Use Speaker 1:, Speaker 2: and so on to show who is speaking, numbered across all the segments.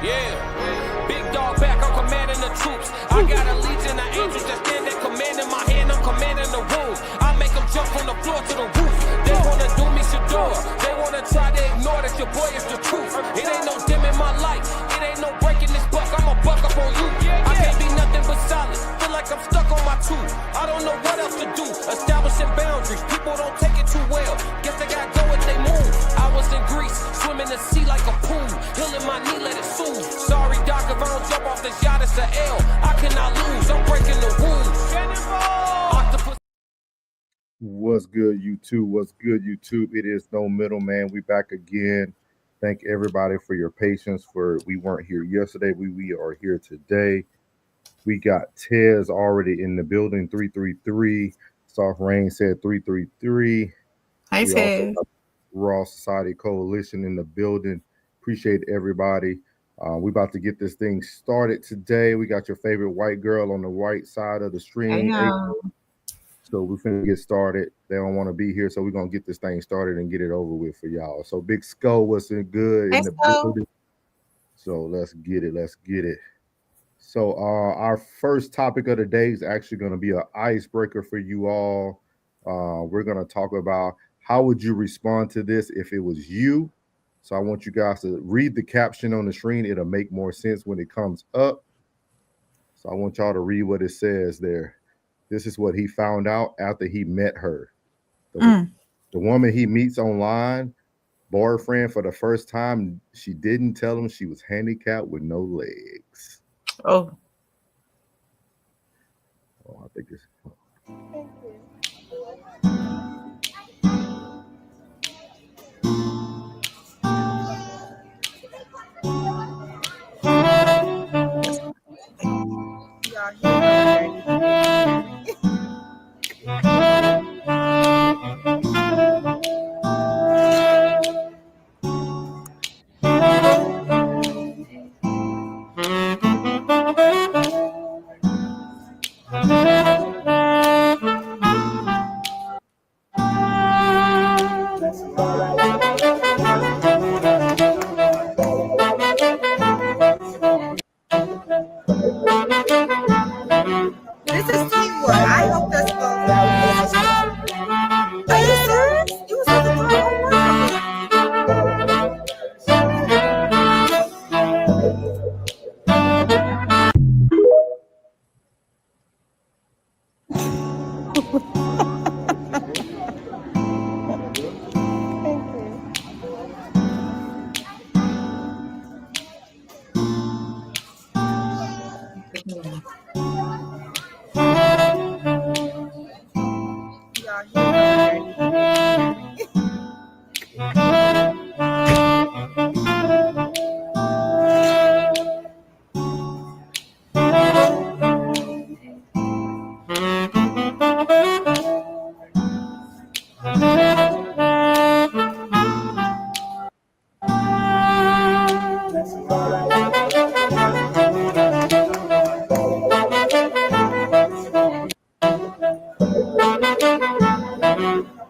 Speaker 1: Yeah, big dog back, I'm commanding the troops. I got a legion of angels that stand there commanding my hand, I'm commanding the room. I make them jump from the floor to the roof. They wanna do me Shador, they wanna try to ignore that your boy is the truth. It ain't no dim in my life, it ain't no breaking this buck, I'ma buck up on you. I can't be nothing but solid, feel like I'm stuck on my tooth. I don't know what else to do, establishing boundaries, people don't take it too well. Guess they gotta go if they move. I was in Greece, swimming the sea like a pool, healing my knee, let it soothe. Sorry doc, if I don't jump off this yacht, it's a L. I cannot lose, I'm breaking the rules. Octopus.
Speaker 2: What's good, YouTube? What's good, YouTube? It is No Middleman. We back again. Thank everybody for your patience. We weren't here yesterday. We are here today. We got Tez already in the building. 333. Soft Rain said 333.
Speaker 3: Hi, Tez.
Speaker 2: Raw Society Coalition in the building. Appreciate everybody. We about to get this thing started today. We got your favorite white girl on the white side of the screen. So we're finna get started. They don't want to be here, so we're gonna get this thing started and get it over with for y'all. So Big Skull was good in the building. So let's get it. Let's get it. So our first topic of the day is actually going to be an icebreaker for you all. We're going to talk about how would you respond to this if it was you. So I want you guys to read the caption on the screen. It'll make more sense when it comes up. So I want y'all to read what it says there. This is what he found out after he met her. The woman he meets online, boyfriend for the first time, she didn't tell him she was handicapped with no legs.
Speaker 3: Oh,
Speaker 2: I think it's.
Speaker 4: This is teamwork. I hope that's good. Are you serious? You was supposed to do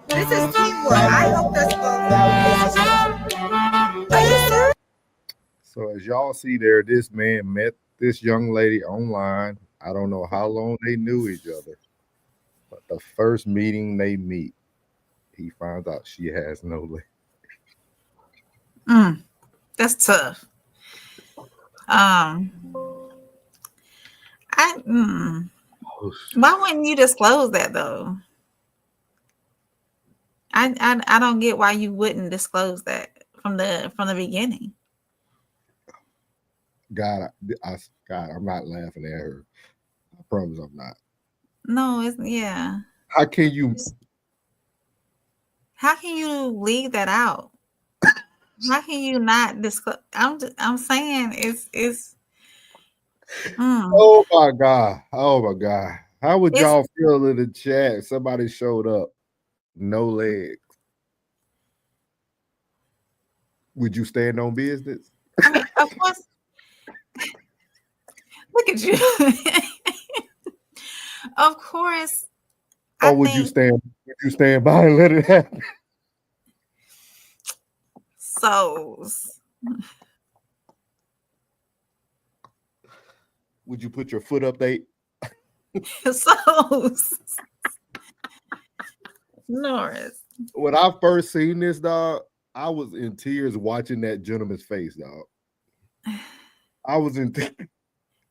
Speaker 4: This is teamwork. I hope that's good. Are you serious?
Speaker 2: So as y'all see there, this man met this young lady online. I don't know how long they knew each other, but the first meeting they meet, he finds out she has no legs.
Speaker 3: That's tough. Why wouldn't you disclose that though? I don't get why you wouldn't disclose that from the beginning.
Speaker 2: God, I'm not laughing at her. I promise I'm not.
Speaker 3: No, it's yeah.
Speaker 2: How can you
Speaker 3: leave that out? How can you not disclose? I'm saying it's.
Speaker 2: Oh my God! Oh my God! How would y'all feel in the chat? Somebody showed up, no legs. Would you stand on business?
Speaker 3: I mean, of course. Look at you. Of course.
Speaker 2: Or would you stand by and let it happen?
Speaker 3: So
Speaker 2: Would you put your foot up there?
Speaker 3: So Norris.
Speaker 2: When I first seen this, dog, I was in tears watching that gentleman's face, dog. I was in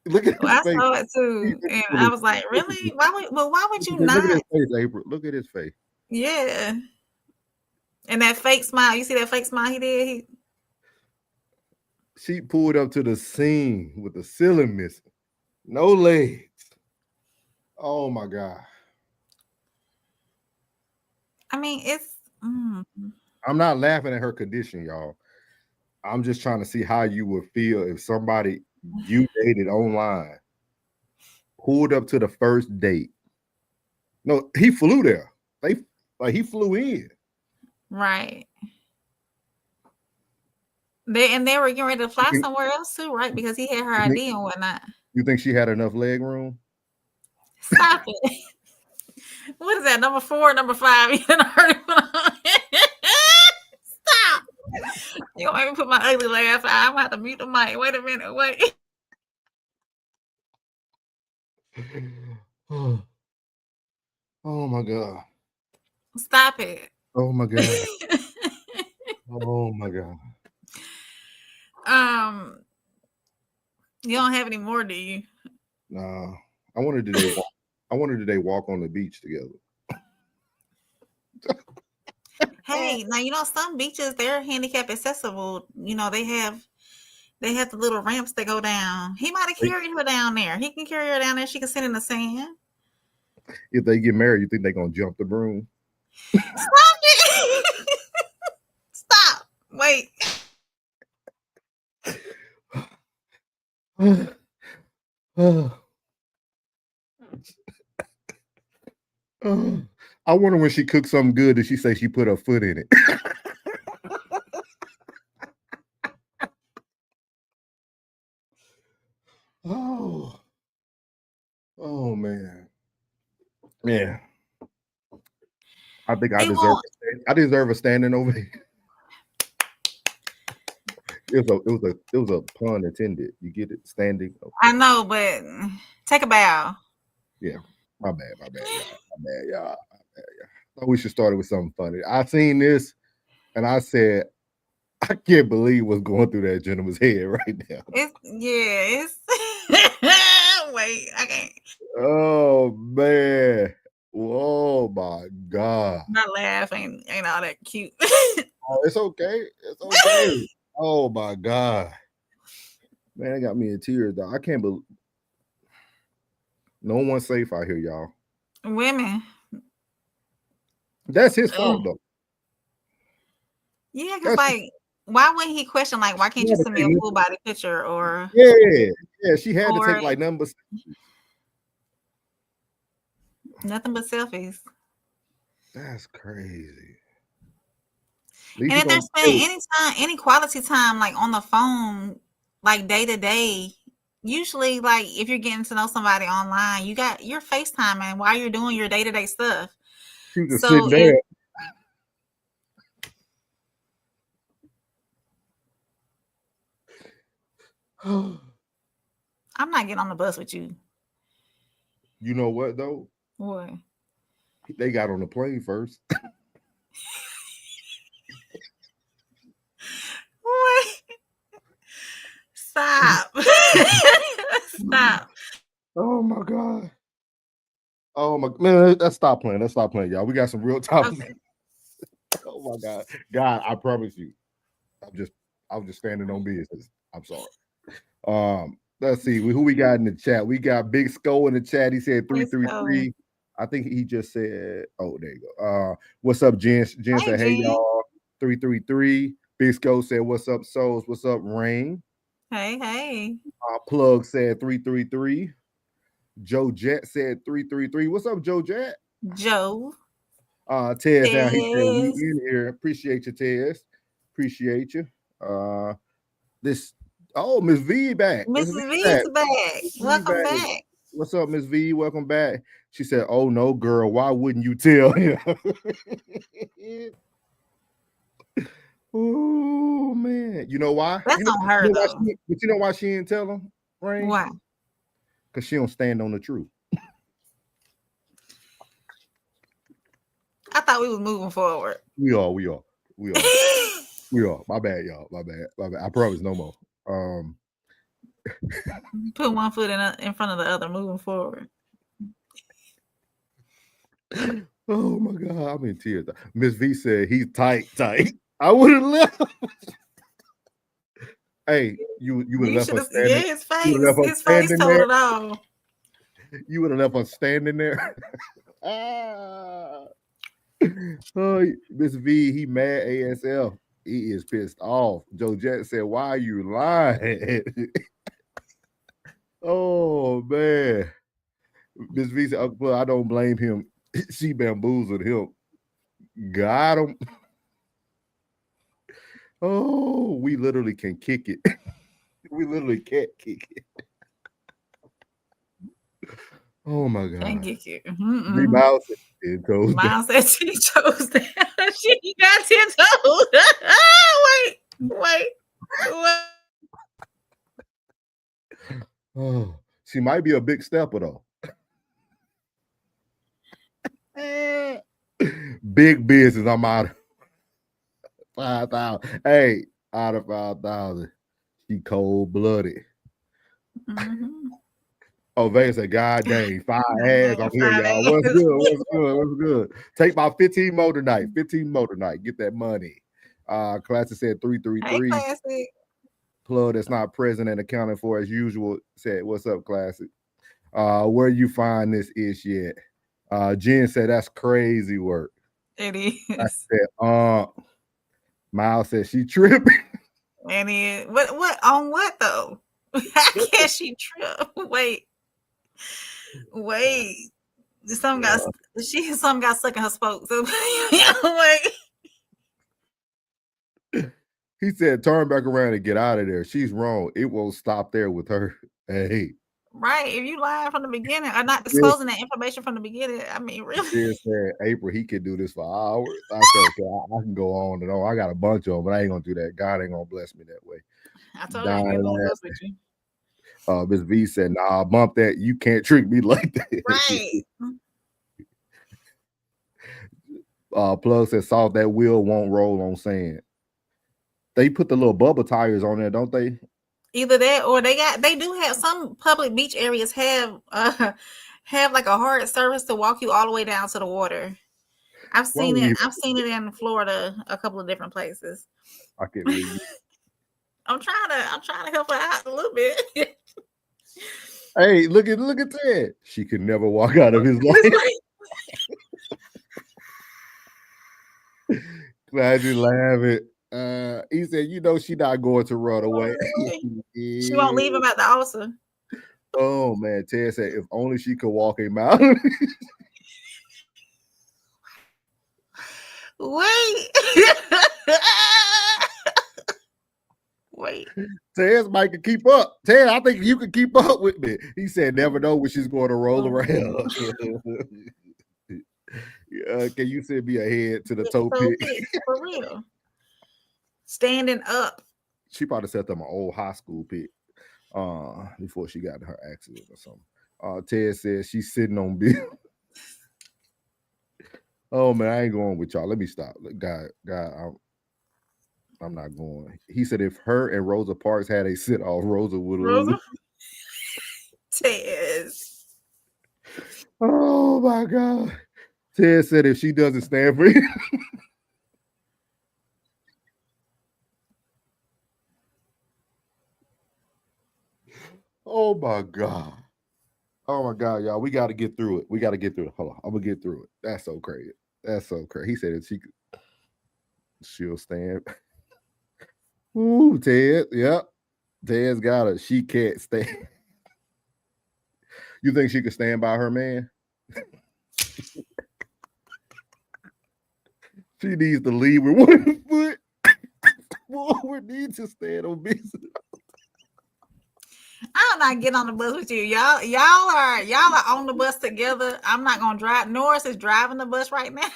Speaker 2: look at his
Speaker 3: Well, I
Speaker 2: face.
Speaker 3: saw it too, and I was like, "Really? Why would you not?"
Speaker 2: Look at his face, April. Look at his face.
Speaker 3: Yeah, and that fake smile. You see that fake smile he did?
Speaker 2: She pulled up to the scene with the ceiling missing, no legs. Oh my God!
Speaker 3: I mean, it's.
Speaker 2: I'm not laughing at her condition, y'all. I'm just trying to see how you would feel if somebody you dated online pulled up to the first date. No, he flew there. He flew in.
Speaker 3: Right. They were getting ready to fly somewhere else too, right? Because he had her ID and whatnot.
Speaker 2: You think she had enough leg room?
Speaker 3: Stop it. What is that? Number 4, number 5? Stop. You want me to put my ugly laugh out? I'm gonna have to mute the mic. Wait a minute. Wait.
Speaker 2: Oh my God.
Speaker 3: Stop it.
Speaker 2: Oh my God. Oh my God.
Speaker 3: You don't have any more, do you?
Speaker 2: Nah. I wanted today walk on the beach together.
Speaker 3: Hey, now some beaches, they're handicap accessible. They have the little ramps that go down. He might have carried her down there. He can carry her down there. She can sit in the sand.
Speaker 2: If they get married, you think they're gonna jump the broom?
Speaker 3: Stop it! Stop. Wait.
Speaker 2: I wonder when she cooks something good, did she say she put her foot in it? Oh man. Yeah. I think I deserve a standing ovation. It was a pun intended. You get it? Standing. Okay.
Speaker 3: I know, but take a bow.
Speaker 2: Yeah. My bad, y'all. Thought we should start it with something funny. I seen this and I said, I can't believe what's going through that gentleman's head right now.
Speaker 3: It's wait, I can't.
Speaker 2: Oh man. Oh my God.
Speaker 3: My laugh ain't all that cute.
Speaker 2: Oh, it's okay. It's okay. Oh my God. Man, it got me in tears, though. I can't believe no one's safe out here, y'all.
Speaker 3: Women.
Speaker 2: That's his fault, though.
Speaker 3: Yeah, because why wouldn't he question why can't you send me a full body picture or
Speaker 2: yeah, she had to take numbers.
Speaker 3: Nothing but selfies.
Speaker 2: That's crazy.
Speaker 3: And if they're spending any quality time on the phone, day to day, usually if you're getting to know somebody online, you're FaceTiming while you're doing your day to day stuff.
Speaker 2: She was sitting there.
Speaker 3: I'm not getting on the bus with you.
Speaker 2: You know what though?
Speaker 3: What?
Speaker 2: They got on the plane first.
Speaker 3: What? Stop. Stop.
Speaker 2: Oh my God. Oh my man, let's stop playing. Y'all. We got some real topics. Okay. Oh my God. God, I promise you. I'm just standing on business. I'm sorry. Let's see who we got in the chat. We got Big Skull in the chat. He said 333. I think he just said, oh, there you go. What's up, Jen? Jen said, hey, y'all. 333. Big Skull said, what's up, Souls? What's up, Rain?
Speaker 3: Hey.
Speaker 2: Plug said 333. Joe Jet said 333. What's up, Joe Jet?
Speaker 3: Joe.
Speaker 2: Tez down. He said, we in here. Appreciate you, Tez. Appreciate you. Miss V back.
Speaker 3: Miss V's back. Welcome back.
Speaker 2: What's up, Miss V? Welcome back. She said, oh no, girl, why wouldn't you tell him? Oh man. You know why?
Speaker 3: That's on her though.
Speaker 2: But you know why she didn't tell him, Rain?
Speaker 3: Why?
Speaker 2: because she don't stand on the truth.
Speaker 3: I thought we was moving forward.
Speaker 2: We are. My bad, y'all. My bad. I promise no more.
Speaker 3: Put one foot in front of the other, moving forward.
Speaker 2: Oh my God, I'm in tears. Miss V said he's tight. I would have left. Hey, you would have left us standing.
Speaker 3: Yeah, his face told it all.
Speaker 2: You would have left us standing there. Oh, Miss V, he mad ASL. He is pissed off. Joe Jet said, "Why are you lying?" Oh man, Miss V said, "Well, I don't blame him. She bamboozled him. Got him." Oh, we literally can kick it. We literally can't kick it. Oh my God.
Speaker 3: Can't kick it.
Speaker 2: Miles
Speaker 3: said she chose that. She got 10 toes. Wait.
Speaker 2: Oh, she might be a big stepper though. Big business. I'm out of 5,000. Hey, out of 5,000. She cold-blooded. Oh, Vegas said, God dang, 5 ass. I'm here, y'all. What's good? Take my 15 more tonight. Get that money. Classic said 333.
Speaker 3: Hey, Classic.
Speaker 2: Plug that's not present and accounted for as usual said, what's up, Classic? Where you find this ish yet? Jen said, that's crazy work.
Speaker 3: It is.
Speaker 2: I said, Miles said she tripping.
Speaker 3: And it what on what though? How can she trip? Wait. Something got stuck in her spokes. Wait.
Speaker 2: He said, turn back around and get out of there. She's wrong. It won't stop there with her. Hey.
Speaker 3: Right. If you lying from the beginning or not disclosing that information from the beginning, I mean, really.
Speaker 2: She said, April, he could do this for hours. I said, okay, I can go on and on. I got a bunch of them, but I ain't going to do that. God ain't going to bless me that way.
Speaker 3: I told you I ain't going to bless with you.
Speaker 2: Miss V said, nah, bump that. You can't trick me like that.
Speaker 3: Right.
Speaker 2: Plug said, soft that wheel won't roll on sand. They put the little bubble tires on there, don't they?
Speaker 3: Either that or they do have some public beach areas have like a hard surface to walk you all the way down to the water. I've seen it in Florida, a couple of different places.
Speaker 2: I can't believe you.
Speaker 3: I'm trying to help her out a little bit.
Speaker 2: Hey, look at Ted. She could never walk out of his life. Glad you laugh it. He said, she not going to run away.
Speaker 3: She won't leave him at the altar.
Speaker 2: Oh man, Ted said, if only she could walk a mile.
Speaker 3: Wait.
Speaker 2: Ted's might can keep up. Ted, I think you can keep up with me. He said, never know when she's going to roll around. Can you send me ahead to the toe pit?
Speaker 3: For real. Standing up.
Speaker 2: She probably set them an old high school pit before she got in her accident or something. Ted says she's sitting on Bill. Oh man, I ain't going with y'all. Let me stop. God, I'm not going. He said if her and Rosa Parks had a sit-off, Rosa would have.
Speaker 3: Ted.
Speaker 2: Oh my God. Ted said if she doesn't stand for him. Oh my God, y'all. We got to get through it. Hold on. I'm going to get through it. That's so crazy. He said if she'll stand. Ooh, Ted. Yep. Ted's got it. She can't stand. You think she could stand by her man? She needs to leave with one foot. Woman needs to stand on business.
Speaker 3: I'm not getting on the bus with you. Y'all are on the bus together. I'm not gonna drive. Norris is driving the bus right now.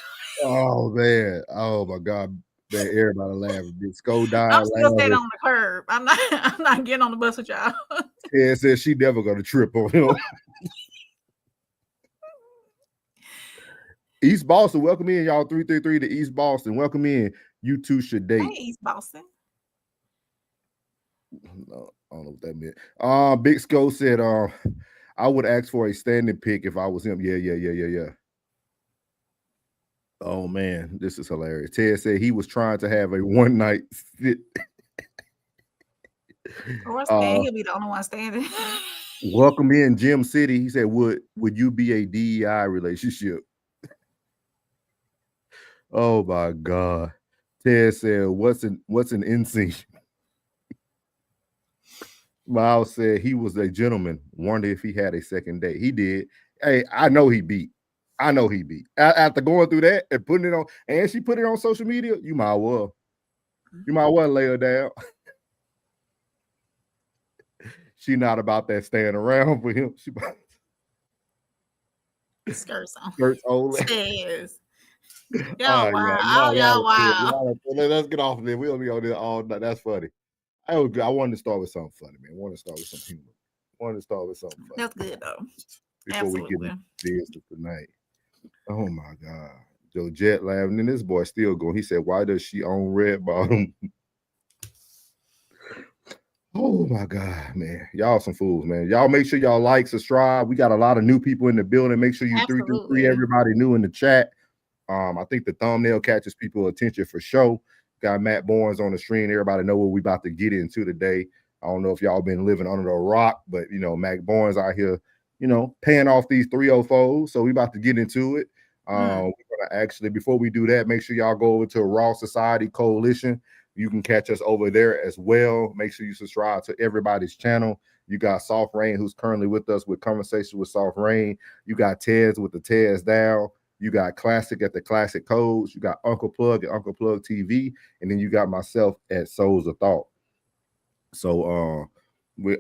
Speaker 2: Oh man. Oh my God. Man, everybody laughing. Big Sko died
Speaker 3: I'm still
Speaker 2: laughing.
Speaker 3: standing on the curb. I'm not getting on the bus with y'all.
Speaker 2: Ted said she never gonna trip on him. East Boston, welcome in, y'all. 333 to East Boston. Welcome in. You two should date.
Speaker 3: Hey, East Boston.
Speaker 2: No, I don't know what that meant. Big Sko said, I would ask for a standing pick if I was him. Yeah. Oh man, this is hilarious. Ted said he was trying to have a one night sit.
Speaker 3: Or stand, he'll be the only one standing.
Speaker 2: Welcome in, Jim City. He said, would you be a DEI relationship? Oh my God. Ted said, what's an NC? Miles said he was a gentleman. Wonder if he had a second date. He did. Hey, I know he beat. After going through that and putting it on, and she put it on social media, you might well lay her down. She not about that staying around for him. She
Speaker 3: skirts on.
Speaker 2: Skirts only.
Speaker 3: Stairs. Y'all wow. Y'all wow.
Speaker 2: Let's get off of there. We'll be on this all night. That's funny. I wanted to start with something funny, man. I wanted to start with some humor.
Speaker 3: That's good though.
Speaker 2: Before
Speaker 3: Absolutely.
Speaker 2: we get into business tonight. Oh my God. Joe Jet laughing, and this boy still going. He said, why does she own Red Bottom? Oh my God, man. Y'all some fools, man. Y'all make sure y'all like, subscribe. We got a lot of new people in the building. Make sure you 333 everybody new in the chat. I think the thumbnail catches people's attention for sure. Got Matt Barnes on the stream. Everybody know what we about to get into today. I don't know if y'all been living under a rock, but you know, Matt Barnes out here, you know, paying off these 304s. So we about to get into it. We're gonna actually, before we do that, make sure y'all go over to Raw Society Coalition. You can catch us over there as well. Make sure you subscribe to everybody's channel. You got Soft Rain, who's currently with us with Conversation with Soft Rain. You got Tez with the Tez Down. You got Classic at the Classic Codes. You got Uncle Plug at Uncle Plug TV. And then you got myself at Souls of Thought. So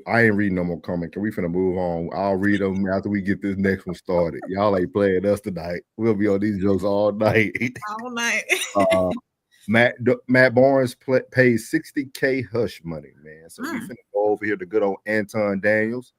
Speaker 2: I ain't reading no more comments. We finna move on. I'll read them after we get this next one started. Y'all ain't playing us tonight. We'll be on these jokes all night.
Speaker 3: All night.
Speaker 2: Matt Barnes pays $60K hush money, man. So we finna go over here to good old Anton Daniels,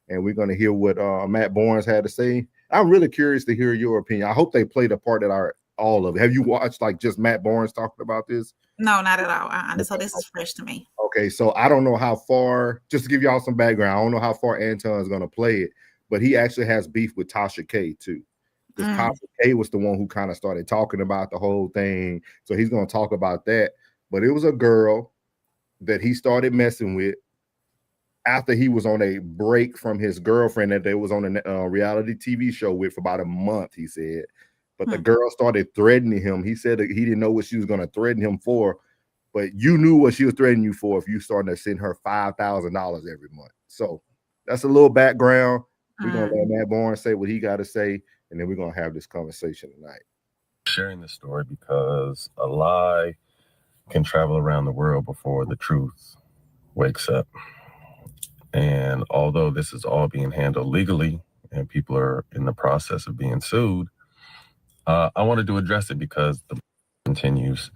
Speaker 2: and we're gonna hear what Matt Barnes had to say. I'm really curious to hear your opinion. I hope they played a part that all of it. Have you watched like just Matt Barnes talking about this?
Speaker 3: No, not at all. So this is fresh to me.
Speaker 2: Okay, so I don't know how far, just to give y'all some background, I don't know how far Anton is going to play it, but he actually has beef with Tasha K too. Because Tasha K was the one who kind of started talking about the whole thing. So he's going to talk about that. But it was a girl that he started messing with after he was on a break from his girlfriend that they was on a reality TV show with for about a month, he said. But the girl started threatening him. He said that he didn't know what she was going to threaten him for, but you knew what she was threatening you for if you started to send her $5,000 every month. So that's a little background. We're going to let Matt Barnes say what he got to say, and then we're going to have this conversation tonight.
Speaker 5: Sharing this story because a lie can travel around the world before the truth wakes up. And although this is all being handled legally and people are in the process of being sued, I wanted to address it because the continues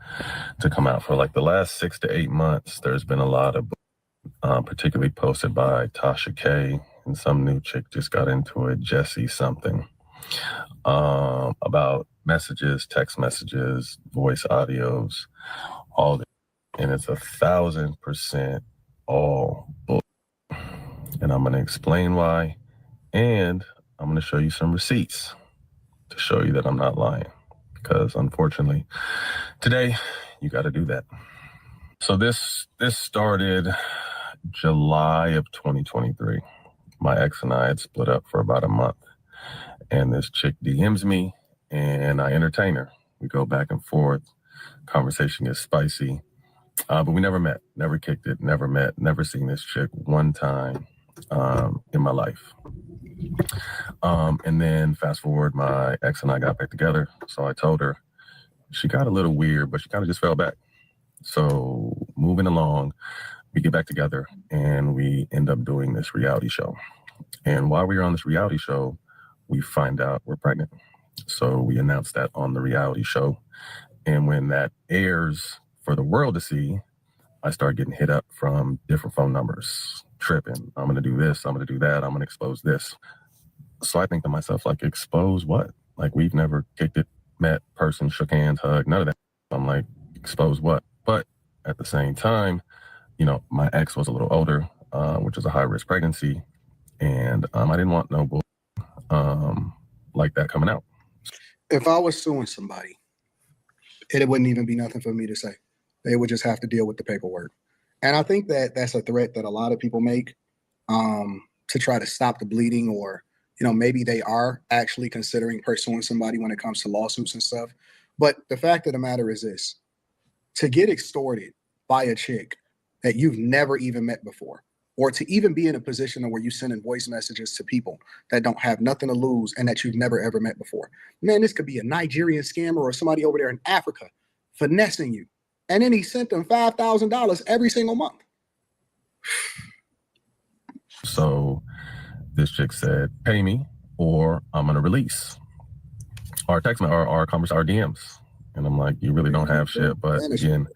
Speaker 5: to come out. For like the last 6 to 8 months, there's been a lot of particularly posted by Tasha K, and some new chick just got into it, Jessie something, about messages, text messages, voice audios, all that. And it's 1,000% all bull. And I'm going to explain why, and I'm going to show you some receipts to show you that I'm not lying, because unfortunately today you got to do that. So this started July of 2023. My ex and I had split up for about a month, and this chick DMs me and I entertain her. We go back and forth. Conversation gets spicy, but we never met, never kicked it, never met, never seen this chick one time in my life. And then fast forward, my ex and I got back together. So I told her. She got a little weird, but she kind of just fell back. So moving along, we get back together and we end up doing this reality show. And while we were on this reality show, we find out we're pregnant. So we announced that on the reality show. And when that airs for the world to see, I started getting hit up from different phone numbers, tripping. I'm going to do this. I'm going to do that. I'm going to expose this. So I think to myself, like, expose what? Like, we've never kicked it, met, person, shook hands, hugged, none of that. I'm like, expose what? But at the same time, you know, my ex was a little older, which is a high-risk pregnancy. And I didn't want no bull like that coming out.
Speaker 6: If I was suing somebody, it wouldn't even be nothing for me to say. They would just have to deal with the paperwork. And I think that that's a threat that a lot of people make to try to stop the bleeding, or, you know, maybe they are actually considering pursuing somebody when it comes to lawsuits and stuff. But the fact of the matter is this: to get extorted by a chick that you've never even met before, or to even be in a position where you sending voice messages to people that don't have nothing to lose and that you've never ever met before. Man, this could be a Nigerian scammer or somebody over there in Africa finessing you. And then he sent them $5,000 every single month.
Speaker 5: So this chick said, pay me or I'm going to release our text, our conversation, our DMs. And I'm like, you really don't have shit. But again,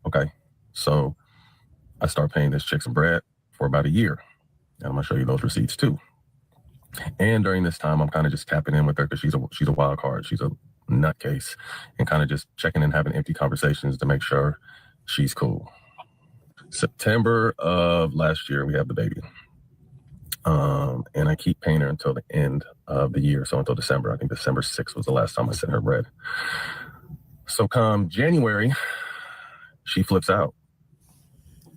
Speaker 5: okay. So I start paying this chick some bread for about a year. And I'm going to show you those receipts too. And during this time, I'm kind of just tapping in with her because she's a wild card. She's a nutcase, and kind of just checking in, having empty conversations to make sure she's cool. September of last year, we have the baby. And I keep paying her until the end of the year. So until December. I think December 6th was the last time I sent her bread. So come January, she flips out.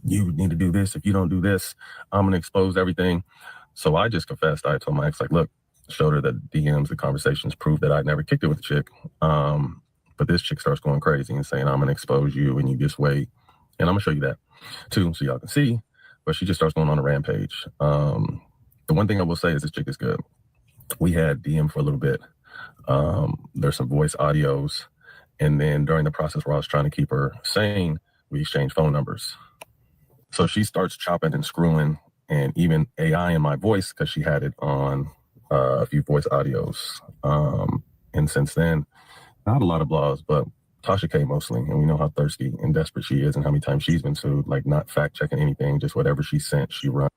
Speaker 5: You need to do this. If you don't do this, I'm going to expose everything. So I just confessed. I told my ex, like, look, showed her the DMs, the conversations, proved that I'd never kicked it with a chick. But this chick starts going crazy and saying, I'm going to expose you and you just wait. And I'm going to show you that too, so y'all can see. But she just starts going on a rampage. The one thing I will say is this chick is good. We had DM for a little bit. There's some voice audios. And then during the process where I was trying to keep her sane, we exchanged phone numbers. So she starts chopping and screwing, and even AI in my voice, because she had it on a few voice audios. And since then, not a lot of blogs, but Tasha K mostly. And we know how thirsty and desperate she is and how many times she's been sued, like not fact checking anything, just whatever she sent, she run.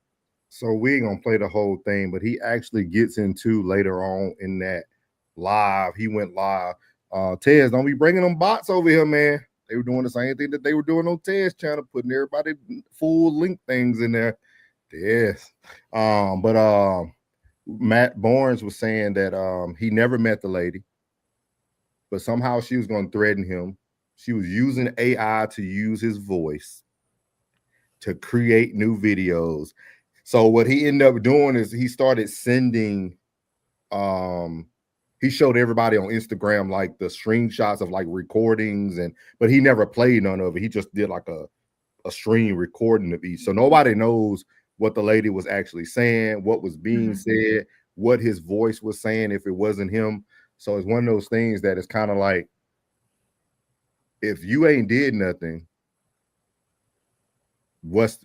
Speaker 2: So we ain't gonna play the whole thing, but he actually gets into later on in that live. He went live. Tez, don't be bringing them bots over here, man. They were doing the same thing that they were doing on Tez channel, putting everybody full link things in there. Yes. But Matt Barnes was saying that he never met the lady, but somehow she was going to threaten him. She was using AI to use his voice to create new videos. So what he ended up doing is he started sending, he showed everybody on Instagram like the screenshots of like recordings, but he never played none of it. He just did like a stream recording of each. So nobody knows what the lady was actually saying, what was being said, what his voice was saying if it wasn't him. So it's one of those things that is kind of like, if you ain't did nothing, what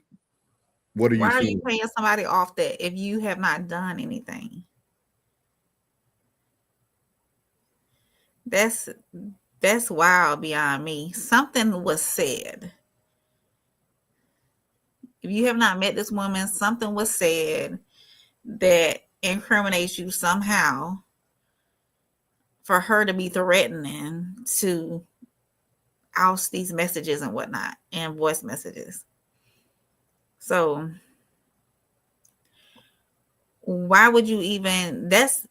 Speaker 2: are you?
Speaker 3: Why are you paying somebody off that if you have not done anything? That's wild beyond me. Something was said. If you have not met this woman, something was said that incriminates you somehow for her to be threatening to oust these messages and whatnot and voice messages. So why would you even, that's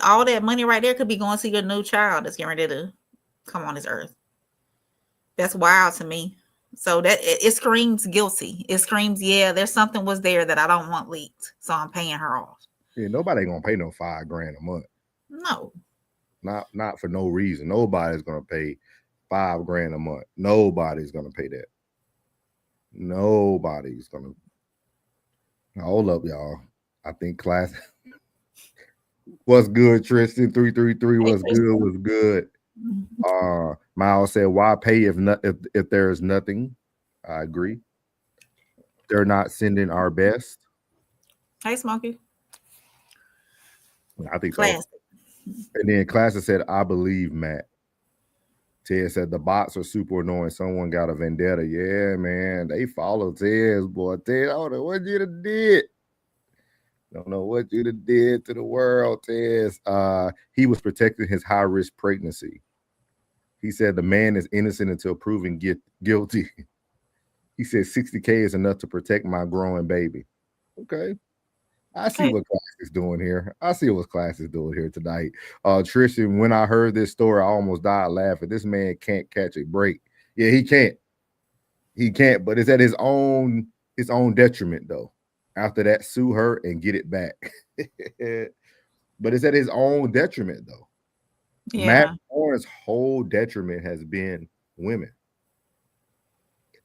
Speaker 3: all that money right there could be going to your new child that's getting ready to come on this earth. That's wild to me. So that it screams guilty. It screams, yeah, there's something was there that I don't want leaked. So I'm paying her off.
Speaker 2: Yeah, nobody gonna pay no $5,000 a month.
Speaker 3: No.
Speaker 2: Not for no reason. Nobody's gonna pay $5,000 a month. Nobody's gonna pay that. Nobody's gonna. Hold up, y'all. I think class. What's good, Tristan? 333. What's good? What's good? Miles said, "Why pay if there is nothing?" I agree. They're not sending our best.
Speaker 3: Hey, Smokey.
Speaker 2: I think so. And then Classic said, "I believe Matt." Ted said the bots are super annoying. Someone got a vendetta. Yeah, man. They follow Ted's boy. Ted, I don't know what you did. Don't know what you did to the world, Ted. He was protecting his high-risk pregnancy. He said the man is innocent until proven guilty. He said 60K is enough to protect my growing baby. Okay. I see what class is doing here. I see what class is doing here tonight. Tristan, when I heard this story, I almost died laughing. This man can't catch a break. Yeah, he can't. He can't, but it's at his own detriment, though. After that, sue her and get it back. But it's at his own detriment, though. Yeah. Matt Warren's whole detriment has been women.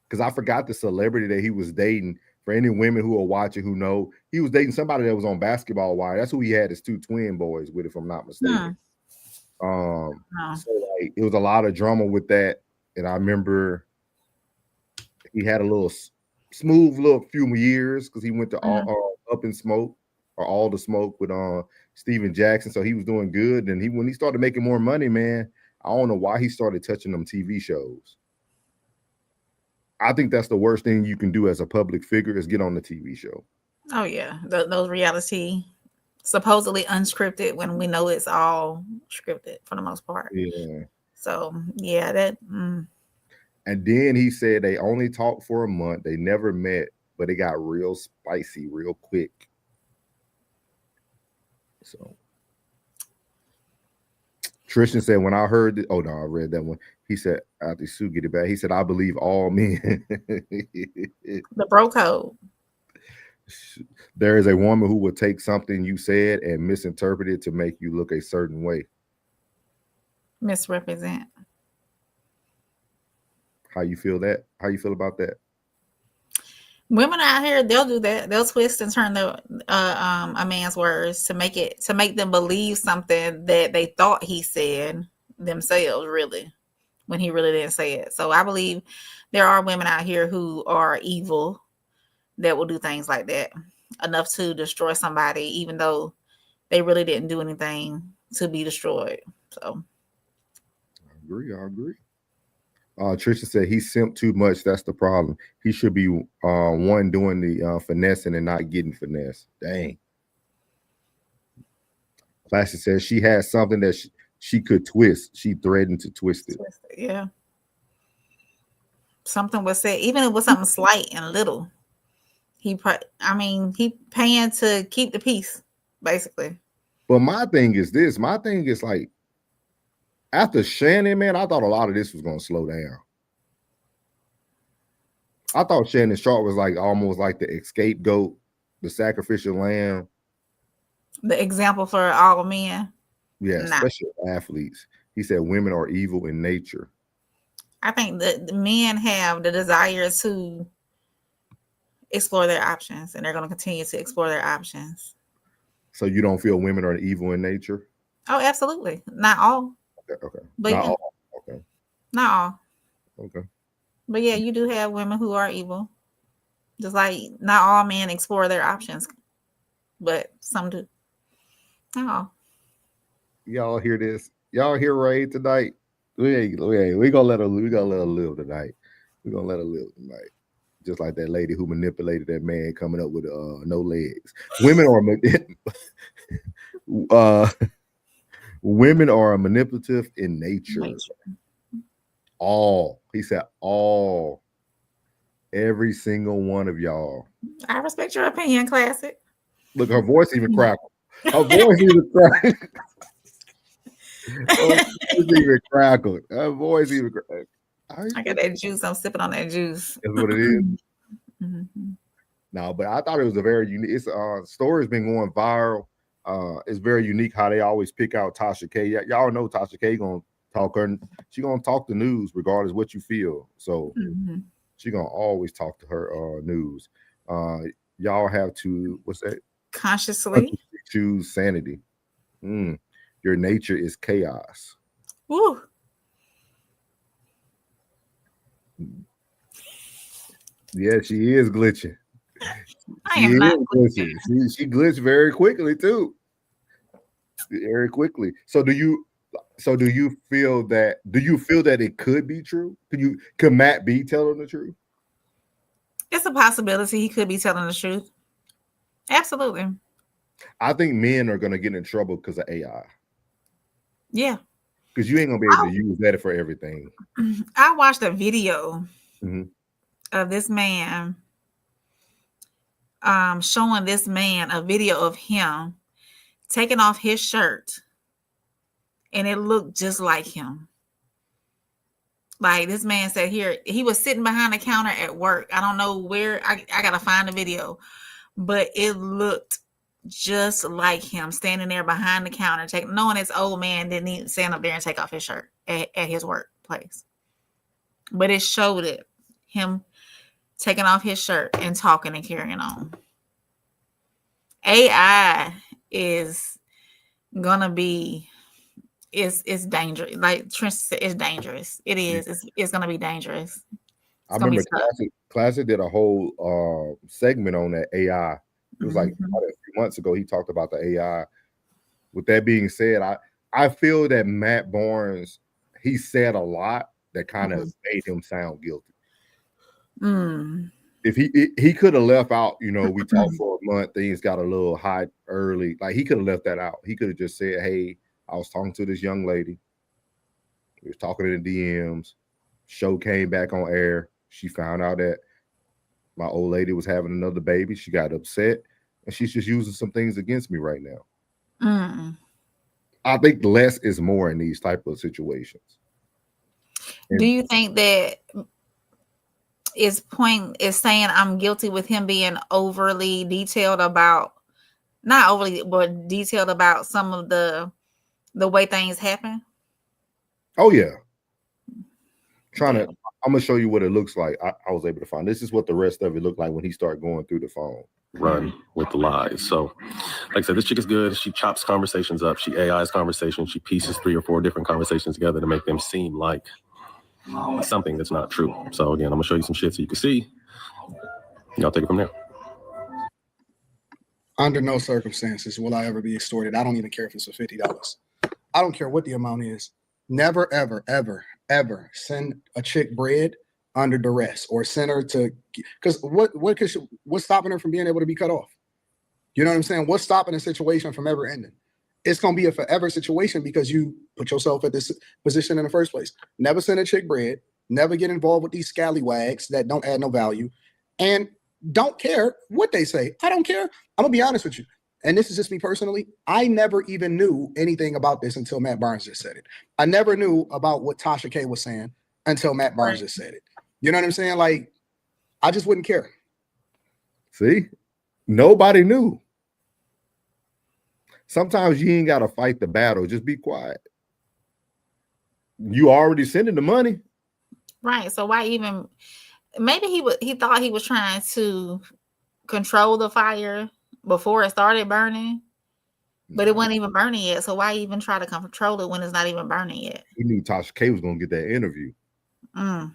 Speaker 2: Because I forgot the celebrity that he was dating. For any women who are watching who know, he was dating somebody that was on Basketball Wire. That's who he had his 2 twin boys with, if I'm not mistaken. So like it was a lot of drama with that. And I remember he had a little smooth little few years because he went to Up in Smoke or All the Smoke with Steven Jackson. So he was doing good. And when he started making more money, man, I don't know why he started touching them TV shows. I think that's the worst thing you can do as a public figure is get on the TV show. Oh, yeah. Those reality, supposedly unscripted when we know it's all scripted for the most part. Yeah. So, yeah, that. And then he said they only talked for a month. They never met, but it got real spicy real quick. So. Tristan said, when I heard I read that one. He said, after Sue get it back, he said, I believe all men. The bro code. There is a woman who will take something you said and misinterpret it to make you look a certain way. Misrepresent. How you feel that? How you feel about that? Women out here, they'll do that. They'll twist and turn a man's words to make them believe something that they thought he said themselves, really, when he really didn't say it. So I believe there are women out here who are evil that will do things like that, enough to destroy somebody, even though they really didn't do anything to be destroyed. So I agree. Trisha said he simped too much. That's the problem. He should be one doing the finessing and not getting finessed. Dang. Classic says she had something that she could twist. She threatened to twist it. Yeah. Something was said, even if it was something slight and little. He paying to keep the peace, basically. But my thing is this. My thing is like, after Shannon, man, I thought a lot of this was going to slow down. I thought Shannon Sharp was like almost like the scapegoat, the sacrificial lamb. The example for all men. Yeah, especially athletes. He said women are evil in nature. I think that the men have the desire to explore their options, and they're going to continue to explore their options. So you don't feel women are evil in nature? Oh, absolutely. Not all. Okay. But not all. Okay. Not all. Okay. But yeah, you do have women who are evil. Just like not all men explore their options, but some do. Not all. Y'all hear this? Y'all hear Ray tonight? We gonna let her live tonight. We gonna let her live tonight. Just like that lady who manipulated that man coming up with no legs. Women are manipulative in nature. All. He said all. Every single one of y'all. I respect your opinion, Classic. Look, her voice even crackled. Her voice even crackled. Her voice even crackled. I got that juice. I'm sipping on that juice. That's what it is. Mm-hmm. No, but I thought it was a very unique. It's story's been going viral. It's very unique how they always pick out Tasha K. Y'all know Tasha K gonna talk her. She gonna talk the news regardless of what you feel. So she gonna always talk to her news. Y'all have to consciously choose sanity. Your nature is chaos. Woo. Yeah, she is glitching. She glitched very quickly too. Very quickly. So do you So do you feel that it could be true? Could Matt be telling the truth?
Speaker 3: It's a possibility he could be telling the truth. Absolutely.
Speaker 2: I think men are gonna get in trouble because of AI.
Speaker 3: Yeah.
Speaker 2: Because you ain't gonna be able to use that for everything.
Speaker 3: I watched a video
Speaker 2: Mm-hmm.
Speaker 3: of this man showing this man a video of him taking off his shirt, and it looked just like him. Like this man said here, he was sitting behind the counter at work. I don't know where, I gotta find the video, but it looked just like him standing there behind the counter, knowing this old man didn't even stand up there and take off his shirt at his workplace. But it showed it, him taking off his shirt and talking and carrying on. AI is gonna be, it's dangerous. Like Trent said, it's dangerous. It is. It's gonna be dangerous.
Speaker 2: I remember Classic did a whole segment on that AI. It was like a few months ago. He talked about the AI. With that being said, I feel that Matt Barnes, he said a lot that kind of made him sound guilty. If he could have left out, we talked for a month, things got a little hot early. Like he could have left that out. He could have just said, "Hey, I was talking to this young lady. We was talking in the DMs. Show came back on air. She found out that my old lady was having another baby. She got upset, and she's just using some things against me right now." I think less is more in these type of situations.
Speaker 3: Do you think that is saying I'm guilty with him being overly detailed about, not overly, but detailed about some of the way things happen?
Speaker 2: Oh yeah. I'm gonna show you what it looks like. I was able to find, this is what the rest of it looked like when he started going through the phone.
Speaker 5: Run with the lies. So like I said, this chick is good. She chops conversations up. She AIs conversations. She pieces 3 or 4 different conversations together to make them seem like something that's not true. So again, I'm gonna show you some shit so you can see. Y'all take it from there.
Speaker 6: Under no circumstances will I ever be extorted. I don't even care if it's for $50. I don't care what the amount is. Never, ever, ever, ever send a chick bread under duress or send her to, because what's stopping her from being able to be cut off? You know what I'm saying? What's stopping a situation from ever ending? It's going to be a forever situation because you put yourself at this position in the first place. Never send a chick bread. Never get involved with these scallywags that don't add no value. And don't care what they say. I don't care. I'm going to be honest with you. And this is just me personally. I never even knew anything about this until Matt Barnes just said it. I never knew about what Tasha K was saying until Matt Barnes just said it. You know what I'm saying? Like, I just wouldn't care.
Speaker 2: See? Nobody knew. Sometimes you ain't got to fight the battle. Just be quiet. You already sending the money.
Speaker 3: Right. So why even, maybe he thought he was trying to control the fire before it started burning, but it wasn't even burning yet. So why even try to control it when it's not even burning yet?
Speaker 2: He knew Tasha K was going to get that interview. Tasha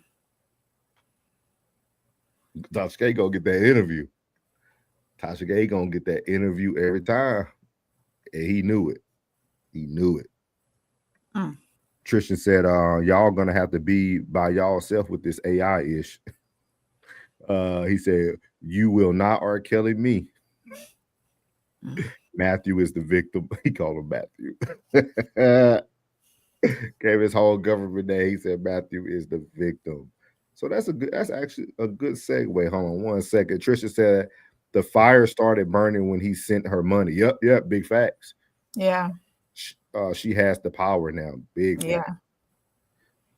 Speaker 2: K going to get that interview. Tasha K going to get that interview every time. And he knew it. He knew it. Tristan said, y'all going to have to be by y'allself with this AI-ish. He said, you will not R. Kelly me. Matthew is the victim. He called him Matthew. Gave his whole government name. He said Matthew is the victim. So that's actually a good segue. Hold on 1 second. Trisha said the fire started burning when he sent her money. Yep, big facts.
Speaker 3: Yeah.
Speaker 2: She has the power now. Big facts.
Speaker 3: Yeah.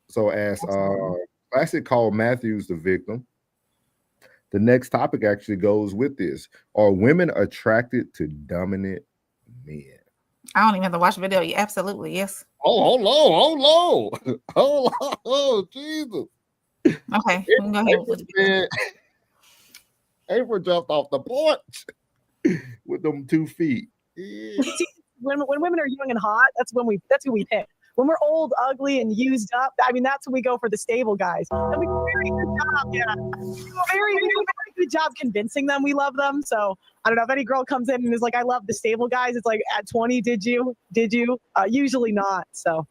Speaker 2: So as Classic called Matthews the victim, the next topic actually goes with this. Are women attracted to dominant men?
Speaker 3: I don't even have to watch the video. Yeah, absolutely, yes.
Speaker 2: Hold on, Jesus.
Speaker 3: Okay, we can go ahead with the
Speaker 2: April jumped off the porch with them 2 feet. Yeah.
Speaker 7: When women are young and hot, that's who we pick. When we're old, ugly, and used up, I mean, that's when we go for the stable guys. And we do a very good job, we do a very good job convincing them we love them. So I don't know if any girl comes in and is like, I love the stable guys. It's like, at 20, did you? Usually not. So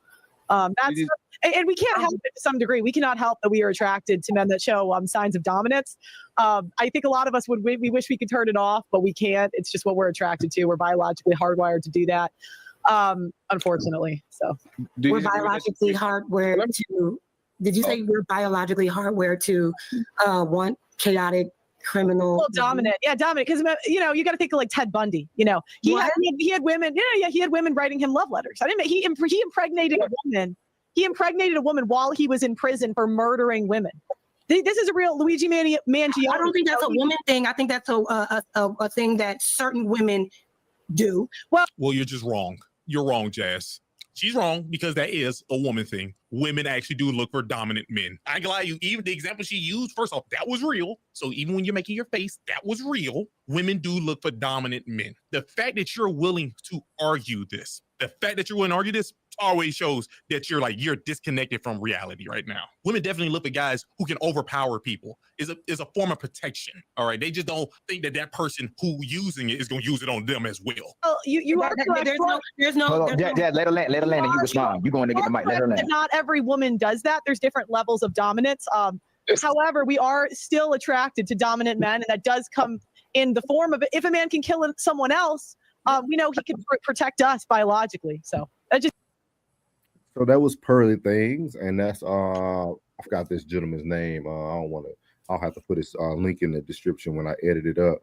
Speaker 7: And we can't help it to some degree. We cannot help that we are attracted to men that show signs of dominance. I think a lot of us we wish we could turn it off, but we can't. It's just what we're attracted to. We're biologically hardwired to do that, unfortunately. So
Speaker 8: we're biologically hardwired to. Did you say we're biologically hardwired to want chaotic, criminal,
Speaker 7: well, dominant? Yeah, dominant. Because you got to think of like Ted Bundy. He had women. He had women writing him love letters. He impregnated a woman. He impregnated a woman while he was in prison for murdering women. This is a real Luigi Mangione.
Speaker 8: I don't think that's a woman thing. I think that's a thing that certain women do.
Speaker 9: Well, you're just wrong. You're wrong, Jazz. She's wrong because that is a woman thing. Women actually do look for dominant men. I ain't gonna lie to you, even the example she used, first off, that was real. So even when you're making your face, that was real. Women do look for dominant men. The fact that you're willing to argue this, always shows that you're disconnected from reality right now. Women definitely look for guys who can overpower people. Is a form of protection. All right, they just don't think that person who using it is going to use it on them as well.
Speaker 7: You are correct.
Speaker 8: There's no.
Speaker 10: Dad, let her land, and you respond. You going to get the mic? Let her land.
Speaker 7: Not every woman does that. There's different levels of dominance. However, we are still attracted to dominant men, and that does come in the form of if a man can kill someone else, we know he can protect us biologically. So
Speaker 2: that was Pearly Things, and that's I forgot this gentleman's name. I'll have to put his link in the description when I edit it up.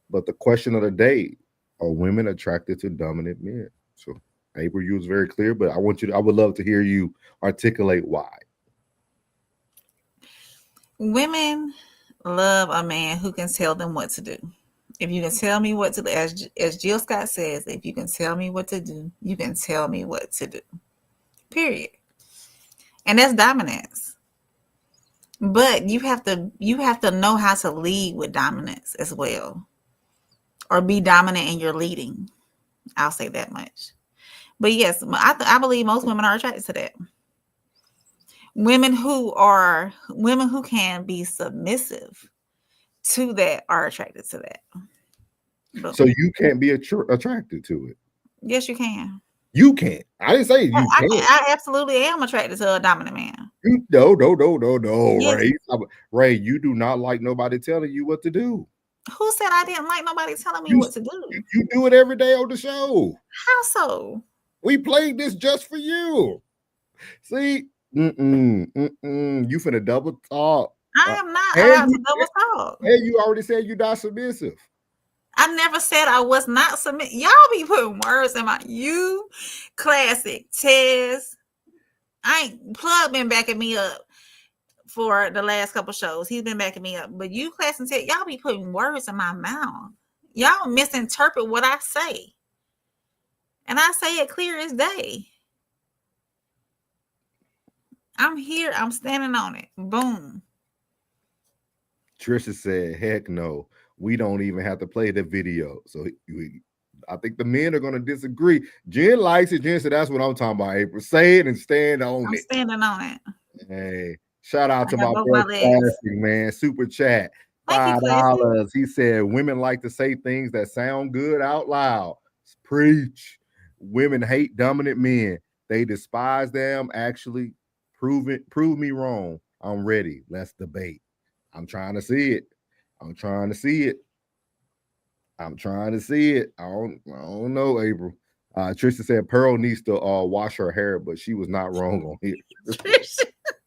Speaker 2: But the question of the day: are women attracted to dominant men? So April, you was very clear, but I would love to hear you articulate why.
Speaker 3: Women love a man who can tell them what to do. If you can tell me what to do, as Jill Scott says, if you can tell me what to do, you can tell me what to do. Period. And that's dominance. But you have to know how to lead with dominance as well, or be dominant in your leading. I'll say that much. But yes, I believe most women are attracted to that. Women who can be submissive to that are attracted to that. But,
Speaker 2: so you can't be attracted to it?
Speaker 3: Yes, you can.
Speaker 2: You can't. I didn't say you can't.
Speaker 3: I absolutely am attracted to a dominant man.
Speaker 2: No,
Speaker 3: Yes.
Speaker 2: Ray, you do not like nobody telling you what to do.
Speaker 3: Who said I didn't like nobody telling me what to do?
Speaker 2: You do it every day on the show.
Speaker 3: How so?
Speaker 2: We played this just for you. See? You finna double talk.
Speaker 3: I am not allowed to double talk.
Speaker 2: Hey, you already said you're not submissive.
Speaker 3: I never said I was not submissive. Y'all be putting words in my classic Tez. Plug been backing me up for the last couple shows. He's been backing me up. But you, Class and Ted, y'all be putting words in my mouth. Y'all misinterpret what I say. And I say it clear as day. I'm here. I'm standing on it. Boom.
Speaker 2: Trisha said, heck no. We don't even have to play the video. So I think the men are going to disagree. Jen likes it. Jen said, that's what I'm talking about, April. Say it and stand on it.
Speaker 3: I'm standing on it.
Speaker 2: Hey, shout out to my boy, Classic, man. Super chat. $5. He said, women like to say things that sound good out loud. Preach. Women hate dominant men. They despise them. Actually, prove me wrong. I'm ready. Let's debate. I'm trying to see it. I don't know, April. Trisha said Pearl needs to wash her hair, but she was not wrong on here.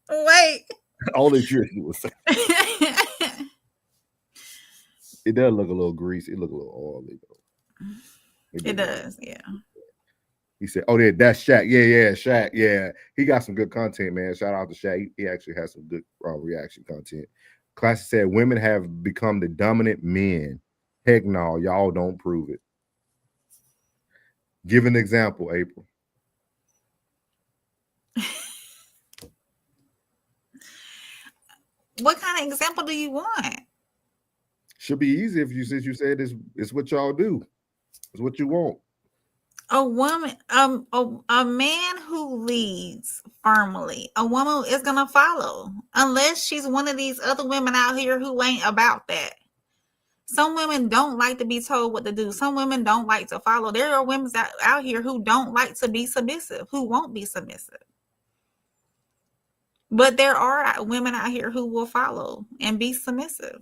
Speaker 3: Wait.
Speaker 2: Only Trisha was saying. It does look a little greasy. It look a little oily though.
Speaker 3: It does, yeah.
Speaker 2: He said, "Oh, that's Shaq. Yeah, Shaq. Yeah, he got some good content, man. Shout out to Shaq. He actually has some good reaction content." Classic said, "Women have become the dominant men. Heck no, y'all don't prove it." Give an example, April.
Speaker 3: What kind of example do you want?
Speaker 2: Should be easy since you said it's what y'all do. It's what you want.
Speaker 3: A woman, a man who leads firmly, a woman is gonna follow, unless she's one of these other women out here who ain't about that. Some women don't like to be told what to do. Some women don't like to follow. There are women out here who don't like to be submissive, who won't be submissive. But there are women out here who will follow and be submissive.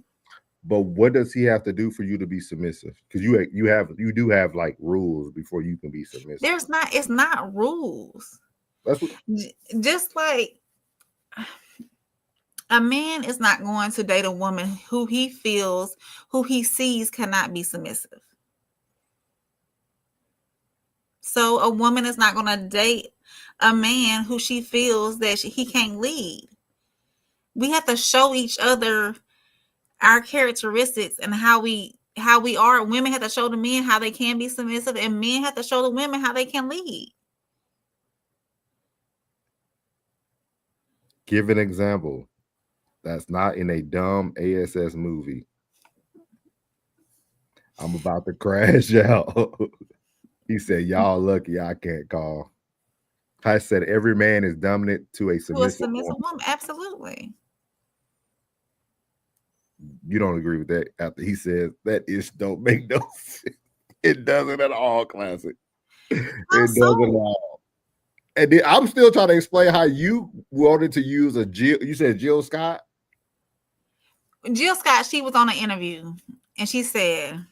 Speaker 2: But what does he have to do for you to be submissive? Because you do have like rules before you can be submissive.
Speaker 3: It's not rules.
Speaker 2: That's what,
Speaker 3: just like a man is not going to date a woman who he sees cannot be submissive. So a woman is not going to date a man who she feels that he can't lead. We have to show each other our characteristics and how we are. Women have to show the men how they can be submissive, and men have to show the women how they can lead.
Speaker 2: Give an example that's not in a dumb ASS movie. I'm about to crash out. He said, y'all lucky I can't call. I said every man is dominant to a submissive woman.
Speaker 3: Absolutely.
Speaker 2: You don't agree with that? After he says that ish don't make no sense. It doesn't at all, classic. It doesn't at all. And then I'm still trying to explain how you wanted to use a Jill. You said Jill Scott?
Speaker 3: Jill Scott, she was on an interview and she said,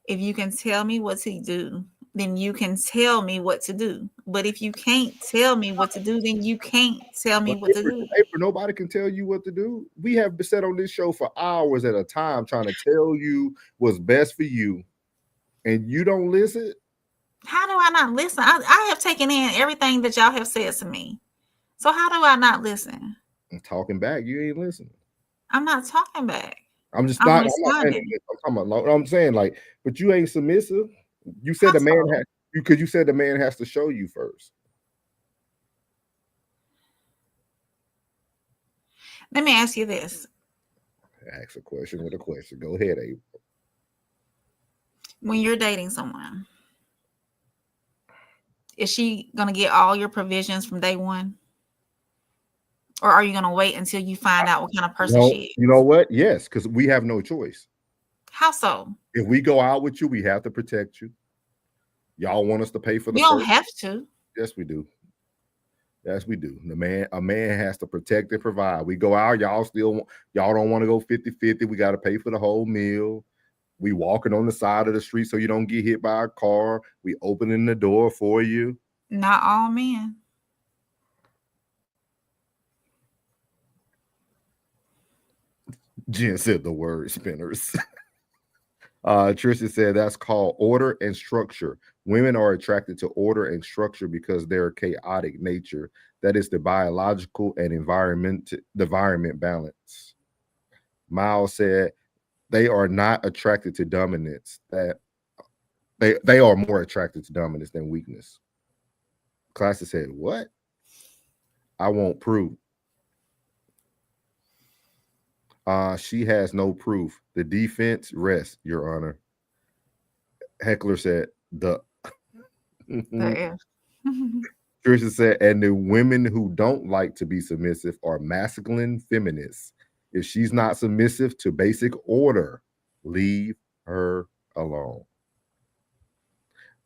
Speaker 3: if you can tell me what to do, then you can tell me what to do. But if you can't tell me what to do, then you can't tell me what to do.
Speaker 2: April, nobody can tell you what to do. We have been sat on this show for hours at a time trying to tell you what's best for you, and you don't listen.
Speaker 3: How do I not listen? I have taken in everything that y'all have said to me. So how do I not listen?
Speaker 2: I'm talking back. You ain't listening.
Speaker 3: I'm not talking back.
Speaker 2: I'm saying like, but you ain't submissive. You said the man has because you said the man has to show you first.
Speaker 3: Let me ask you this.
Speaker 2: Ask a question with a question. Go ahead, April.
Speaker 3: When you're dating someone, is she gonna get all your provisions from day one? Or are you gonna wait until you find out what kind of person she is?
Speaker 2: You know what? Yes, because we have no choice.
Speaker 3: How so?
Speaker 2: If we go out with you, we have to protect you. Y'all want us to pay for the
Speaker 3: You don't have to.
Speaker 2: Yes, we do. Yes, we do. A man has to protect and provide. We go out, y'all don't want to go 50-50. We got to pay for the whole meal. We walking on the side of the street so you don't get hit by a car. We opening the door for you.
Speaker 3: Not all men.
Speaker 2: Jen said the word spinners. Trisha said that's called order and structure. Women are attracted to order and structure because they're chaotic nature. That is the biological and environment balance. Miles said they are not attracted to dominance. That they are more attracted to dominance than weakness. Classic said, what? I won't prove. She has no proof. The defense rests, Your Honor. Heckler said, Trisha said, and the women who don't like to be submissive are masculine feminists. If she's not submissive to basic order, leave her alone.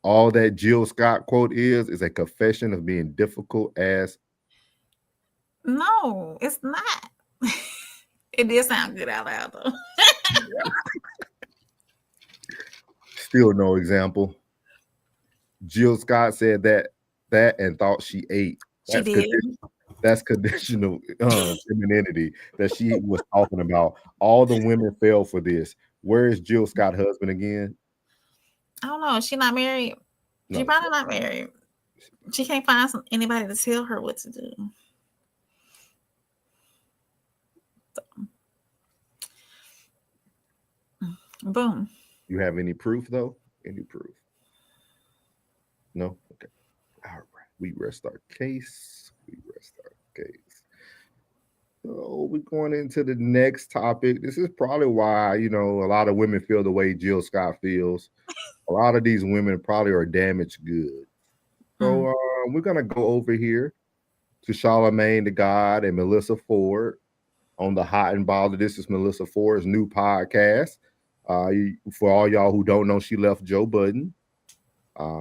Speaker 2: All that Jill Scott quote is a confession of being difficult as.
Speaker 3: No, it's not. It did sound good out loud, though.
Speaker 2: Still no example. Jill Scott said that and thought she ate. That's conditional femininity that she was talking about. All the women fell for this. Where is Jill Scott's husband again?
Speaker 3: I don't know. Is she not married? No, she's probably not married. She can't find anybody to tell her what to do. Boom.
Speaker 2: You have any proof though? Any proof? No? Okay. All right. We rest our case. So we're going into the next topic. This is probably why, a lot of women feel the way Jill Scott feels. A lot of these women probably are damaged good. So we're going to go over here to Charlamagne the God and Melyssa Ford on the Hot and Bothered. This is Melyssa Ford's new podcast. For all y'all who don't know, she left Joe Budden.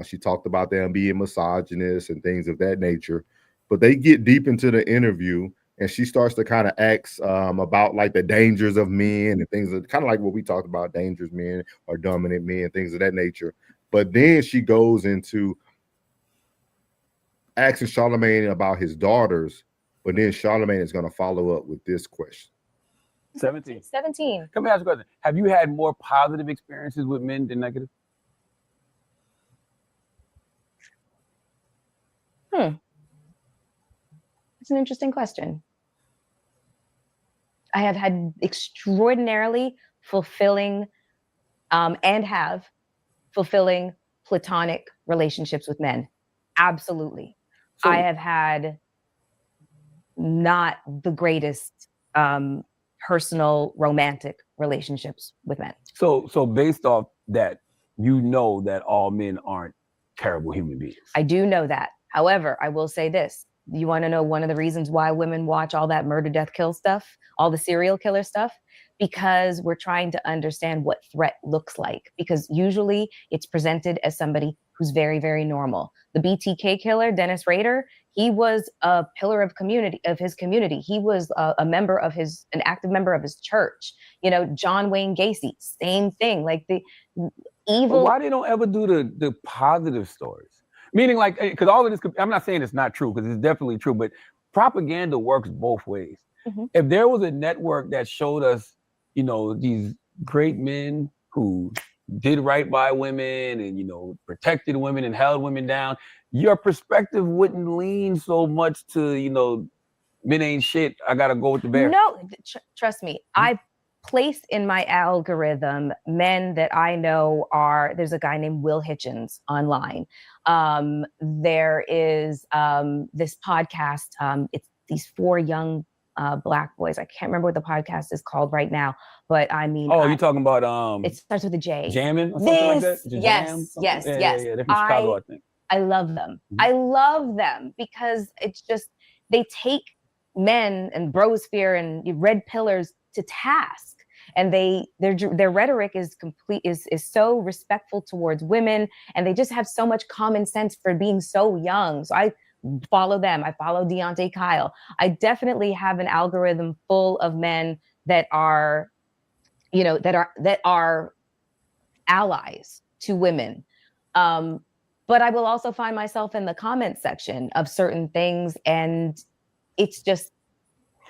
Speaker 2: She talked about them being misogynist and things of that nature. But they get deep into the interview, and she starts to kind of ask about like the dangers of men and things that kind of like what we talked about, dangerous men or dominant men, things of that nature. But then she goes into asking Charlemagne about his daughters, but then Charlemagne is going to follow up with this question.
Speaker 11: 17.
Speaker 12: 17.
Speaker 11: Come here, ask a question. Have you had more positive experiences with men than negative?
Speaker 12: It's an interesting question. I have had extraordinarily fulfilling and have fulfilling platonic relationships with men. Absolutely. So, I have had not the greatest personal romantic relationships with men.
Speaker 11: So based off that, you know that all men aren't terrible human beings.
Speaker 12: I do know that. However, I will say this. You want to know one of the reasons why women watch all that murder, death, kill stuff, all the serial killer stuff? Because we're trying to understand what threat looks like. Because usually it's presented as somebody who's very, very normal. The BTK killer, Dennis Rader, he was a pillar of his community. He was an active member of his church. You know, John Wayne Gacy, same thing. Like the evil.
Speaker 11: But why they don't ever do the positive stories? Meaning, like, because all of this, I'm not saying it's not true, because it's definitely true, but propaganda works both ways. Mm-hmm. If there was a network that showed us, you know, these great men who did right by women and, you know, protected women and held women down, your perspective wouldn't lean so much to, you know, men ain't shit, I gotta go with the bear.
Speaker 12: No, trust me, I place in my algorithm men that I know there's a guy named Will Hitchens online. There is this podcast, it's these 4 young Black boys. I can't remember what the podcast is called right now, but I mean.
Speaker 11: Oh, you're talking about
Speaker 12: it starts with a J.
Speaker 11: Jamming or something like that?
Speaker 12: Yes.
Speaker 11: Yeah, they're from Chicago, I think.
Speaker 12: I love them. Mm-hmm. I love them because it's just, they take men and brosphere and red pillars to task. And their rhetoric is so respectful towards women, and they just have so much common sense for being so young. So I follow them. I follow Deontay Kyle. I definitely have an algorithm full of men that are, you know, that are allies to women. But I will also find myself in the comment section of certain things, and it's just.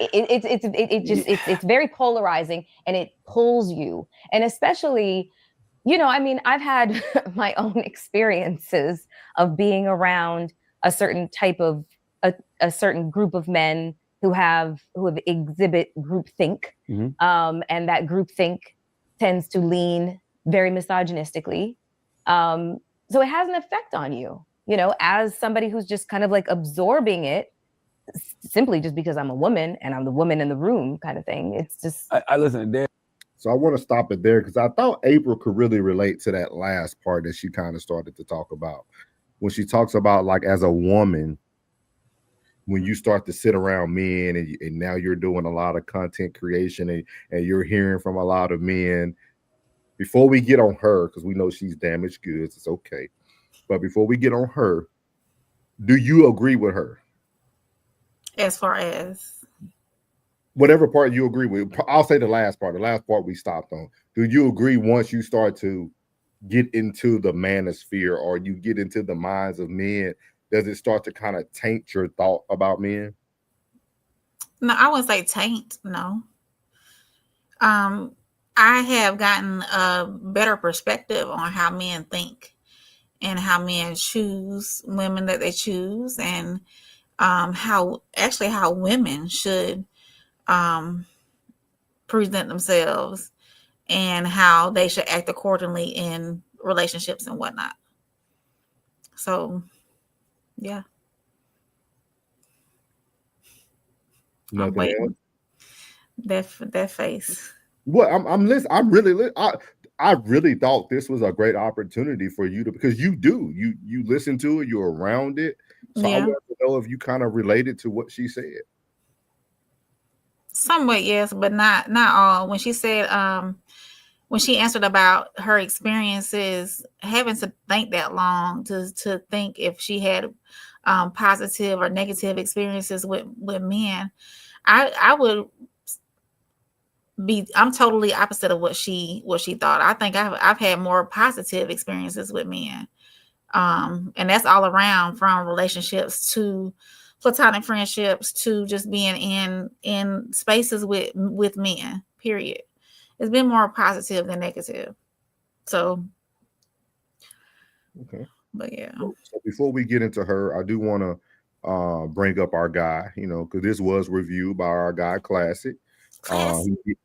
Speaker 12: It's very polarizing, and it pulls you. And especially, you know, I mean, I've had my own experiences of being around a certain type of a certain group of men who exhibit groupthink, mm-hmm. And that groupthink tends to lean very misogynistically. So it has an effect on you, you know, as somebody who's just kind of like absorbing it. Simply just because I'm a woman and I'm the woman in the room kind of thing. It's just.
Speaker 11: I listen there.
Speaker 2: So I want to stop it there because I thought April could really relate to that last part that she kind of started to talk about. When she talks about, like, as a woman, when you start to sit around men and now you're doing a lot of content creation and you're hearing from a lot of men. Before we get on her, because we know she's damaged goods, it's okay. But before we get on her, do you agree with her?
Speaker 3: As far as
Speaker 2: whatever part you agree with, I'll say the last part we stopped on. Do you agree once you start to get into the manosphere or you get into the minds of men, does it start to kind of taint your thought about men?
Speaker 3: No, I wouldn't say taint. No. I have gotten a better perspective on how men think and how men choose women that they choose, and how women should present themselves and how they should act accordingly in relationships and whatnot. So, yeah.
Speaker 2: Nothing
Speaker 3: else? That face.
Speaker 2: Well, I'm listening. I really thought this was a great opportunity for you because you listen to it, you're around it. So yeah. I want to know if you kind of related to what she said.
Speaker 3: Somewhat, yes, but not all. When she said, when she answered about her experiences, having to think that long to think if she had positive or negative experiences with men, I would I'm totally opposite of what she thought. I think I've had more positive experiences with men. And that's all around, from relationships to platonic friendships to just being in spaces with men, period. It's been more positive than negative. So
Speaker 2: okay.
Speaker 3: But yeah.
Speaker 2: So before we get into her, I do want to bring up our guy, because this was reviewed by our guy Classic.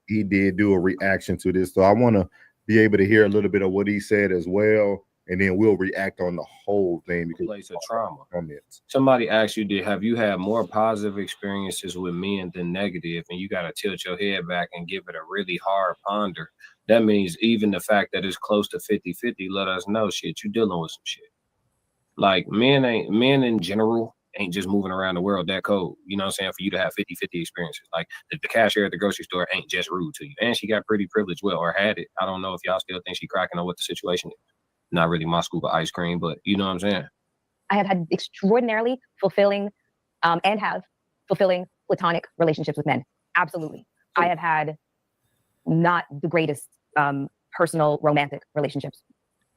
Speaker 2: He did do a reaction to this, so I want to be able to hear a little bit of what he said as well, and then we'll react on the whole thing because
Speaker 13: place of trauma.
Speaker 2: Comments.
Speaker 13: Somebody asked you, have you had more positive experiences with men than negative? And you got to tilt your head back and give it a really hard ponder. That means even the fact that it's close to 50-50, let us know, shit, you dealing with some shit. Like men in general ain't just moving around the world that cold. You know what I'm saying? For you to have 50-50 experiences. Like the cashier at the grocery store ain't just rude to you. And she got pretty privileged, or had it. I don't know if y'all still think she cracking on what the situation is. Not really my scoop of ice cream, but you know what I'm saying?
Speaker 12: I have had extraordinarily fulfilling and have fulfilling platonic relationships with men. Absolutely. I have had not the greatest personal romantic relationships.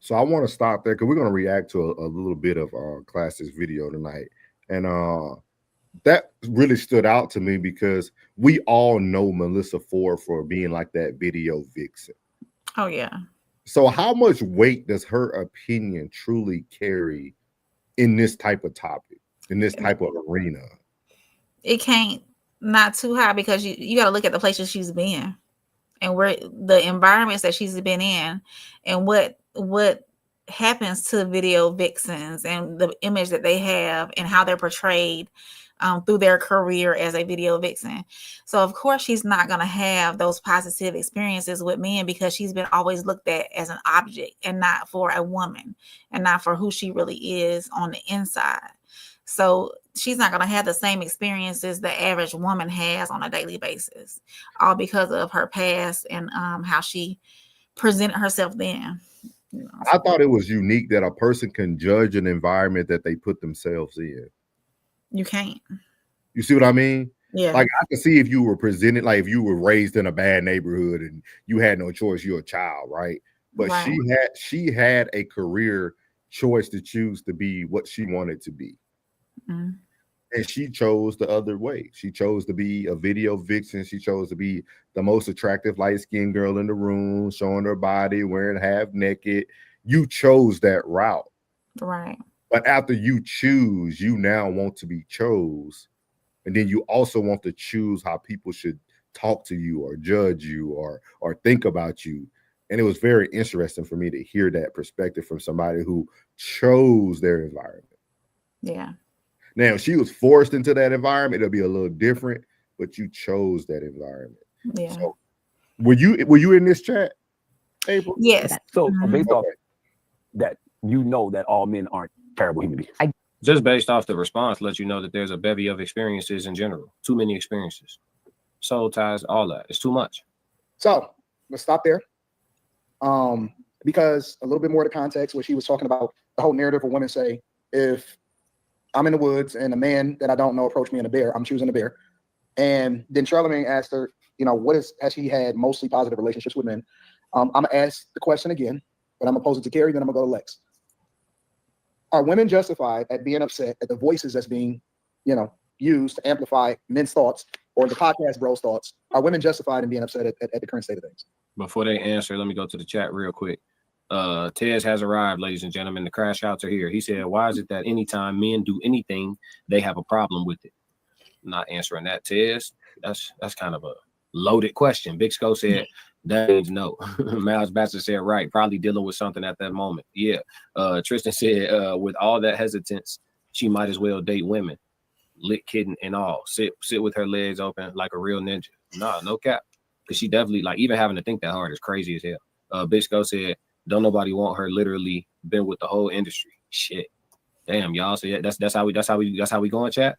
Speaker 2: So I want to stop there because we're going to react to a little bit of Classic's video tonight. And that really stood out to me because we all know Melyssa Ford for being like that video vixen.
Speaker 3: Oh, yeah.
Speaker 2: So how much weight does her opinion truly carry in this type of topic, in this type of arena?
Speaker 3: It can't not too high because you got to look at the places she's been and where the environments that she's been in and what happens to video vixens and the image that they have and how they're portrayed through their career as a video vixen. So of course she's not going to have those positive experiences with men because she's been always looked at as an object and not for a woman and not for who she really is on the inside. So she's not going to have the same experiences the average woman has on a daily basis, all because of her past and how she presented herself then.
Speaker 2: I thought it was unique that a person can judge an environment that they put themselves in.
Speaker 3: You can't.
Speaker 2: You see what I mean?
Speaker 3: Yeah.
Speaker 2: Like I can see if you were presented, like if you were raised in a bad neighborhood and you had no choice, you're a child, right? But
Speaker 3: right.
Speaker 2: she had a career choice to choose to be what she wanted to be.
Speaker 3: Mm-hmm.
Speaker 2: And she chose the other way. She chose to be a video vixen. She chose to be the most attractive light-skinned girl in the room, showing her body, wearing half naked. You chose that route.
Speaker 3: Right.
Speaker 2: But after you choose, you now want to be chose. And then you also want to choose how people should talk to you or judge you or think about you. And it was very interesting for me to hear that perspective from somebody who chose their environment.
Speaker 3: Yeah.
Speaker 2: Now, if she was forced into that environment, it'll be a little different, but you chose that environment.
Speaker 3: Yeah.
Speaker 2: So were you in this chat, April?
Speaker 3: Yes.
Speaker 11: So based off that, you know that all men aren't terrible human beings.
Speaker 13: Just based off the response, let you know that there's a bevy of experiences in general. Too many experiences. Soul ties, all that. It's too much.
Speaker 6: So let's stop there. Because a little bit more of the context where she was talking about the whole narrative of women say, if I'm in the woods and a man that I don't know approached me in a bear, I'm choosing a bear. And then Charlamagne asked her, has she had mostly positive relationships with men? I'm gonna ask the question again, but I'm gonna pose it to Carrie, then I'm gonna go to Lex. Are women justified at being upset at the voices that's being, used to amplify men's thoughts or the podcast bros' thoughts? Are women justified in being upset at the current state of things?
Speaker 13: Before they answer, let me go to the chat real quick. Tez has arrived, ladies and gentlemen. The crash outs are here. He said, why is it that anytime men do anything, they have a problem with it? Not answering that, Tez. That's kind of a loaded question. Big Sco said, that means no. Miles Baxter said, right, probably dealing with something at that moment. Yeah. Tristan said, with all that hesitance, she might as well date women. Lit kitten and all. Sit with her legs open like a real ninja. Nah, no cap. Because she definitely, even having to think that hard is crazy as hell. Big Sco said, don't nobody want her, literally been with the whole industry. Shit. Damn, y'all. So yeah, that's how we going, chat.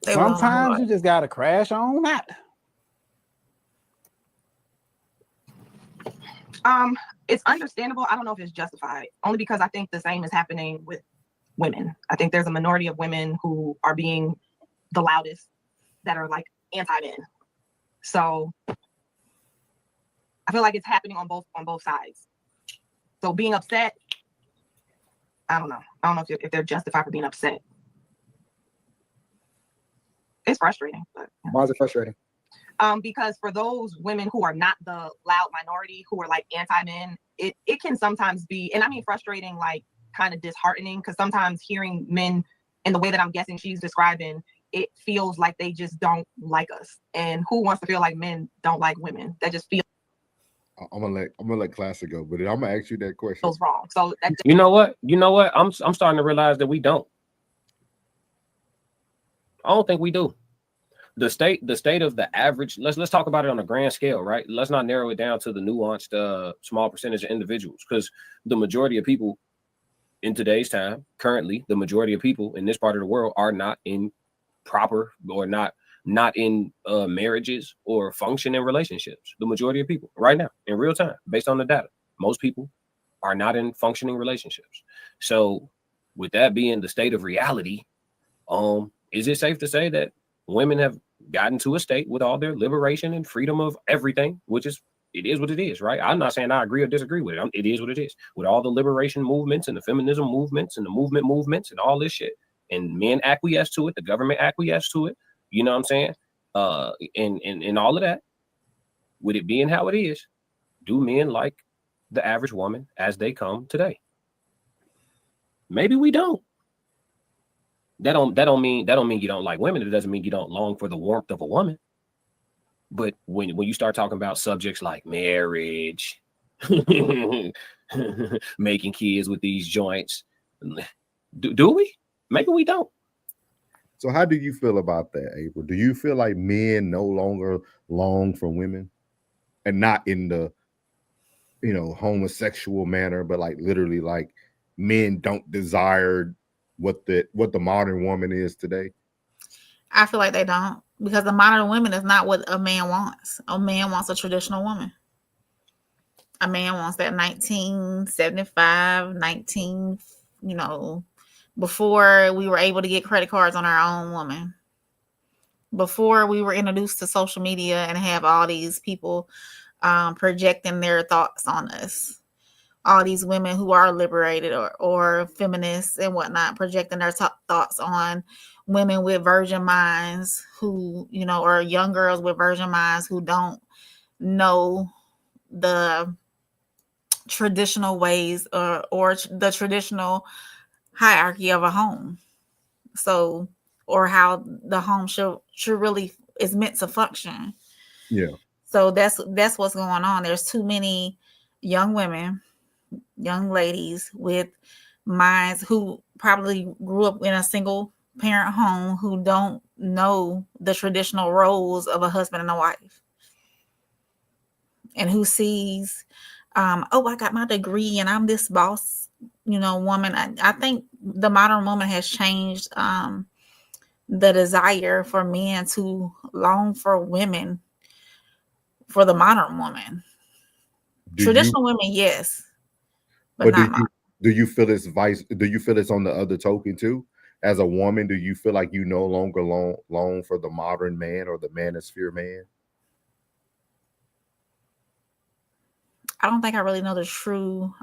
Speaker 14: Sometimes you just gotta crash on that.
Speaker 15: It's understandable. I don't know if it's justified, only because I think the same is happening with women. I think there's a minority of women who are being the loudest, that are anti-men. So I feel like it's happening on both sides. So being upset, I don't know. I don't know if they're justified for being upset. It's frustrating. But,
Speaker 6: why is it frustrating?
Speaker 15: Because for those women who are not the loud minority, who are like anti-men, it can sometimes be, and I mean frustrating, like kind of disheartening, because sometimes hearing men in the way that I'm guessing she's describing, it feels like they just don't like us. And who wants to feel like men don't like women? That just feels.
Speaker 2: I'm gonna let Classic go, but I'm gonna ask you that question.
Speaker 15: Feels wrong. So that,
Speaker 13: you know what? I'm starting to realize that we don't. I don't think we do. The state of the average. Let's talk about it on a grand scale, right? Let's not narrow it down to the nuanced small percentage of individuals, because the majority of people in today's time, currently, the majority of people in this part of the world are not in proper or not in marriages or functioning relationships. The majority of people right now in real time, based on the data, most people are not in functioning relationships. So with that being the state of reality, is it safe to say that women have gotten to a state with all their liberation and freedom of everything, which is, it is what it is, right? I'm not saying I agree or disagree with it. It is what it is. With all the liberation movements and the feminism movements and the movements and all this shit, and men acquiesce to it, the government acquiesce to it, you know what I'm saying? And all of that, with it being how it is, do men like the average woman as they come today? Maybe we don't. That don't mean you don't like women. It doesn't mean you don't long for the warmth of a woman. But when you start talking about subjects like marriage, making kids with these joints, do we? Maybe we don't.
Speaker 2: So how do you feel about that, April? Do you feel like men no longer long for women, and not in the, homosexual manner, but like literally like men don't desire what the modern woman is today?
Speaker 3: I feel like they don't, because the modern woman is not what a man wants. A man wants a traditional woman. A man wants that 1975, before we were able to get credit cards on our own woman. Before we were introduced to social media and have all these people projecting their thoughts on us. All these women who are liberated or feminists and whatnot, projecting their thoughts on women with virgin minds who, or young girls with virgin minds who don't know the traditional ways or the traditional hierarchy of a home. So, or how the home should really is meant to function.
Speaker 2: Yeah.
Speaker 3: So that's what's going on. There's too many young women, young ladies with minds who probably grew up in a single parent home who don't know the traditional roles of a husband and a wife, and who sees, I got my degree and I'm this boss, woman. I think the modern woman has changed the desire for men to long for women, for the modern woman. Traditional women, yes. But
Speaker 2: do you feel it's vice? Do you feel it's on the other token too? As a woman, do you feel like you no longer long for the modern man or the manosphere man?
Speaker 3: I don't think I really know the true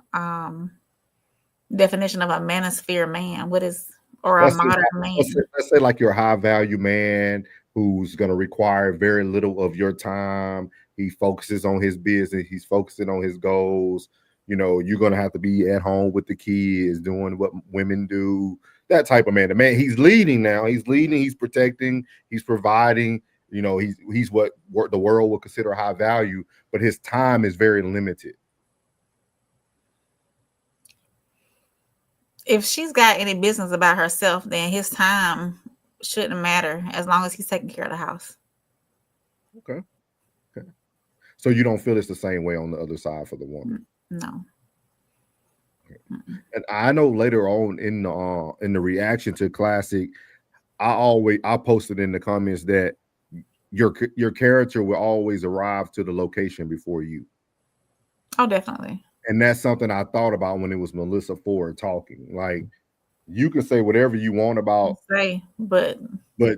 Speaker 3: definition of a manosphere man. What is, or a modern man?
Speaker 2: Let's say like your high value man who's going to require very little of your time. He focuses on his business. He's focusing on his goals. You're going to have to be at home with the kids, doing what women do. That type of man. The man, he's leading now. He's leading. He's protecting. He's providing. He's what the world would consider high value, but his time is very limited.
Speaker 3: If she's got any business about herself, then his time shouldn't matter as long as he's taking care of the house.
Speaker 2: Okay. So you don't feel it's the same way on the other side for the woman?
Speaker 3: No.
Speaker 2: And I know later on in the reaction to Classic, I posted in the comments that your character will always arrive to the location before you.
Speaker 3: Oh, definitely.
Speaker 2: And that's something I thought about when it was Melyssa Ford talking. Like, You can say whatever you want about
Speaker 3: but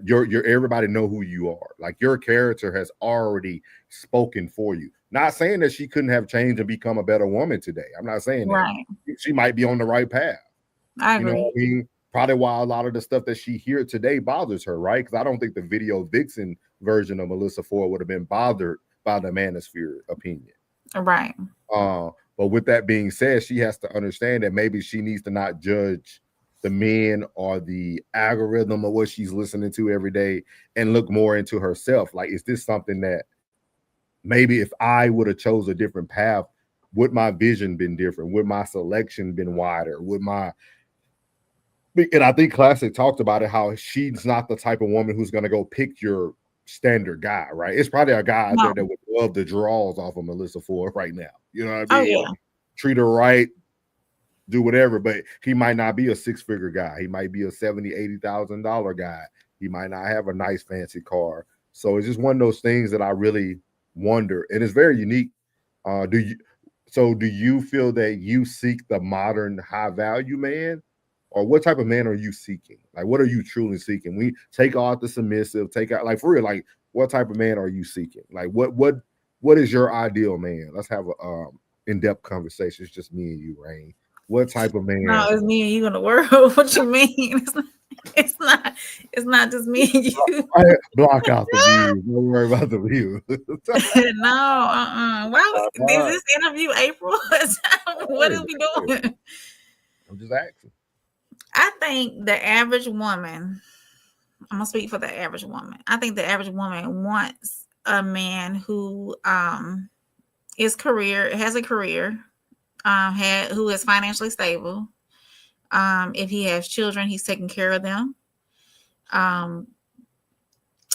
Speaker 2: you're everybody know who you are. Like your character has already spoken for you. Not saying that she couldn't have changed and become a better woman today. I'm not saying that. She might be on the right path.
Speaker 3: I agree.
Speaker 2: You know what I mean? Probably why a lot of the stuff that she hears today bothers her, right? Because I don't think the video vixen version of Melyssa Ford would have been bothered by the manosphere opinion.
Speaker 3: Right.
Speaker 2: But with that being said, she has to understand that maybe she needs to not judge the men or the algorithm of what she's listening to every day and look more into herself. Like, is this something that maybe if I would have chose a different path, would my vision been different? Would my selection been wider? And I think Classic talked about it, how she's not the type of woman who's going to go pick your standard guy, right? It's probably a guy out there that would love the draws off of Melyssa Ford right now. You know what I mean? Treat her right, do whatever, but he might not be a six-figure guy. He might be a $70,000, $80,000 guy. He might not have a nice fancy car. So it's just one of those things that I really wonder, and it's very unique. Do you feel that you seek the modern high value man, or what type of man are you seeking? Like, what are you truly seeking? We take out the submissive, take out, like, for real, like, what type of man are you seeking? Like, what is your ideal man? Let's have a in-depth conversation. It's just me and you, Rain. What type of man?
Speaker 3: No, it's me and you in the world. What you mean? It's not just me and you.
Speaker 2: Block out the view. Don't worry about the view.
Speaker 3: No, Why is this interview April? What are we doing?
Speaker 2: I'm just asking.
Speaker 3: I think the average woman, I'm gonna speak for the average woman. I think the average woman wants a man who has a career, who is financially stable. If he has children, he's taking care of them.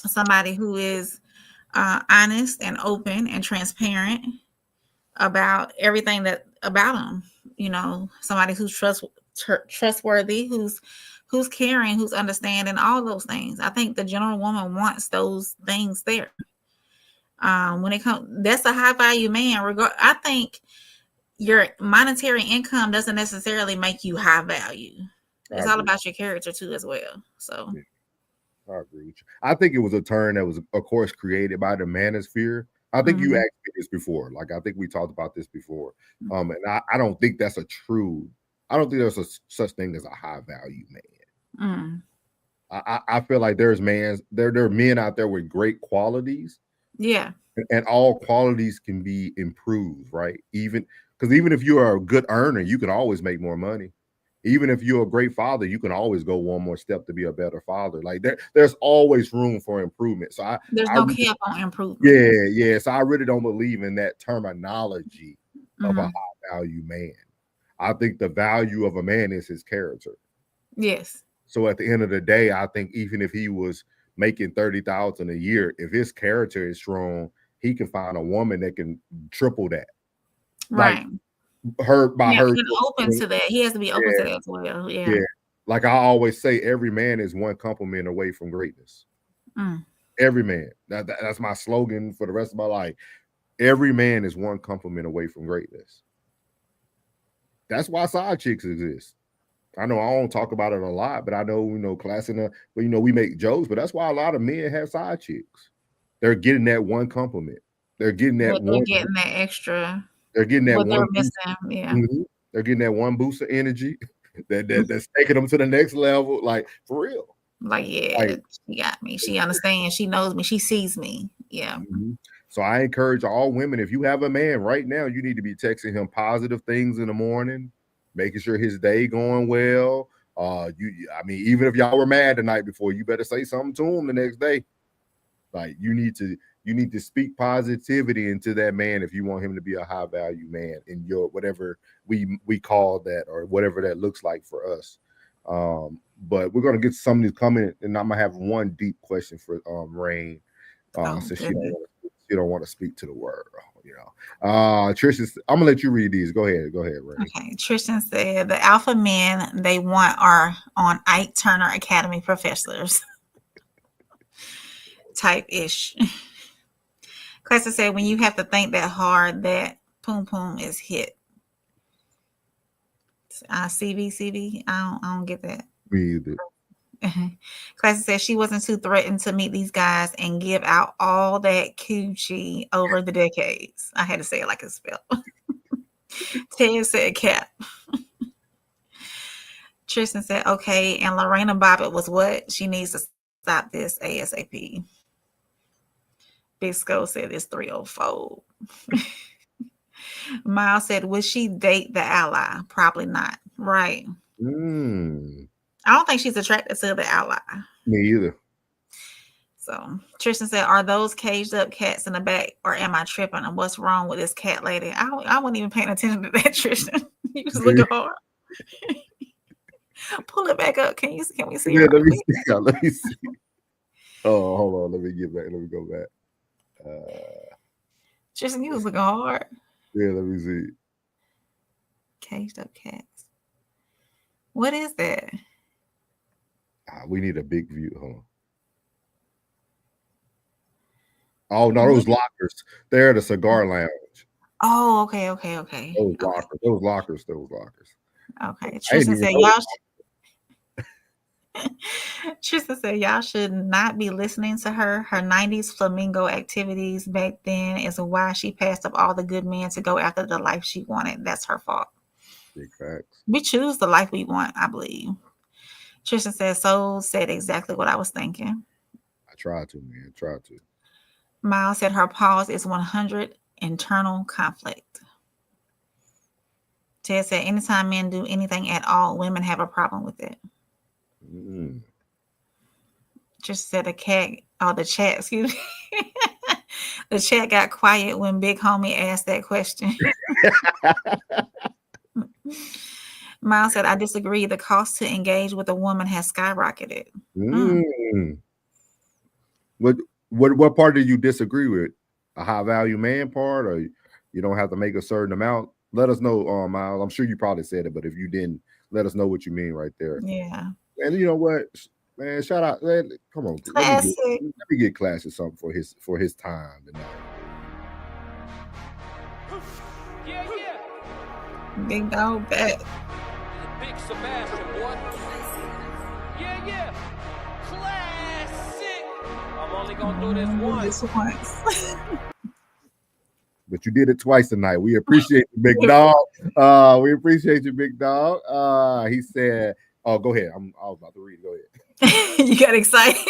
Speaker 3: Somebody who is honest and open and transparent about everything about him. You know, somebody who's trustworthy, who's caring, who's understanding, all those things. I think the general woman wants those things there. When it comes, that's a high value man. I think your monetary income doesn't necessarily make you high value. It's all about your character too, as well. So
Speaker 2: I agree with you. I think it was a term that was, of course, created by the manosphere. I think you asked me this before. Like, I think we talked about this before. And I don't think that's I don't think there's a such thing as a high value man. I feel like there are men out there with great qualities.
Speaker 3: Yeah.
Speaker 2: And all qualities can be improved, right? Even if you are a good earner, you can always make more money. Even if you're a great father, you can always go one more step to be a better father. Like there's always room for improvement. So
Speaker 3: there's no cap on improvement.
Speaker 2: Yeah. So I really don't believe in that terminology of a high value man. I think the value of a man is his character.
Speaker 3: Yes.
Speaker 2: So at the end of the day, I think even if he was making $30,000 a year, if his character is strong, he can find a woman that can triple that.
Speaker 3: Right.
Speaker 2: Like, open
Speaker 3: to that. He has to be open to that as well. Yeah.
Speaker 2: Like I always say, every man is one compliment away from greatness. Every man. That's my slogan for the rest of my life. Every man is one compliment away from greatness. That's why side chicks exist. I know I don't talk about it a lot, but I know, class enough, but we make jokes, but that's why a lot of men have side chicks. They're getting that one compliment. They're getting that
Speaker 3: They're getting that extra.
Speaker 2: They're getting that one.
Speaker 3: They're missing. Yeah.
Speaker 2: They're getting that one boost of energy that's taking them to the next level. Like, for real.
Speaker 3: Like, she got me. She understands. She knows me. She sees me. Yeah.
Speaker 2: So I encourage all women, if you have a man right now, you need to be texting him positive things in the morning, making sure his day going well. Even if y'all were mad the night before, you better say something to him the next day. Like, you need to speak positivity into that man if you want him to be a high value man in your whatever we call that, or whatever that looks like for us. But we're gonna get to some of these coming, and I'm gonna have one deep question for Rain, since she don't want to speak to the world. Tristan, I'm gonna let you read these. Go ahead, Rain.
Speaker 3: Okay. Tristan said the alpha men they want are on Ike Turner Academy professors. Type-ish. Classic said, when you have to think that hard, that poom poom is hit. CV. I don't get that.
Speaker 2: Me either.
Speaker 3: Classy says she wasn't too threatened to meet these guys and give out all that coochie over the decades. I had to say it like it's spelled. Ted said cap. Tristan said okay, and Lorena Bobbitt was what? She needs to stop this ASAP. Big Skull said it's 304. Miles said, would she date the ally? Probably not. Right. I don't think she's attracted to the ally.
Speaker 2: Me either.
Speaker 3: So Tristan said, are those caged up cats in the back, or am I tripping? And what's wrong with this cat lady? I wasn't even paying attention to that, Tristan. You was looking hard. Pull it back up. Can we see her?
Speaker 2: Let me see. Oh, hold on. Let me get back. Let me go back.
Speaker 3: Tristan, you was looking hard.
Speaker 2: Yeah, let me see.
Speaker 3: Caged up cats. What is that?
Speaker 2: We need a big view. Hold on. Oh no, those lockers. They're the cigar lounge.
Speaker 3: Oh, okay.
Speaker 2: Those lockers.
Speaker 3: Okay. Tristan said Tristan said y'all should not be listening to her. Her 90s flamingo activities back then is why she passed up all the good men to go after the life she wanted. That's her fault.
Speaker 2: Big facts.
Speaker 3: We choose the life we want, I believe. Tristan said Soul said exactly what I was thinking.
Speaker 2: I tried to, man.
Speaker 3: Miles said her pause is 100 internal conflict. Ted said anytime men do anything at all, women have a problem with it. Just said the chat, excuse me. The chat got quiet when Big Homie asked that question. Miles said, I disagree. The cost to engage with a woman has skyrocketed.
Speaker 2: What part do you disagree with? A high value man part, or you don't have to make a certain amount? Let us know, Miles. I'm sure you probably said it, but if you didn't, let us know what you mean right there.
Speaker 3: Yeah.
Speaker 2: And you know what, man? Shout out! Come on, let me get Classic something for his time tonight.
Speaker 3: Big dog back.
Speaker 1: Big Sebastian, boy. Yeah. Classic. I'm only gonna do this once.
Speaker 2: But you did it twice tonight. We appreciate you, big dog. We appreciate you, big dog. He said, "Oh, go ahead. I was about to read. Go ahead."
Speaker 3: You got excited.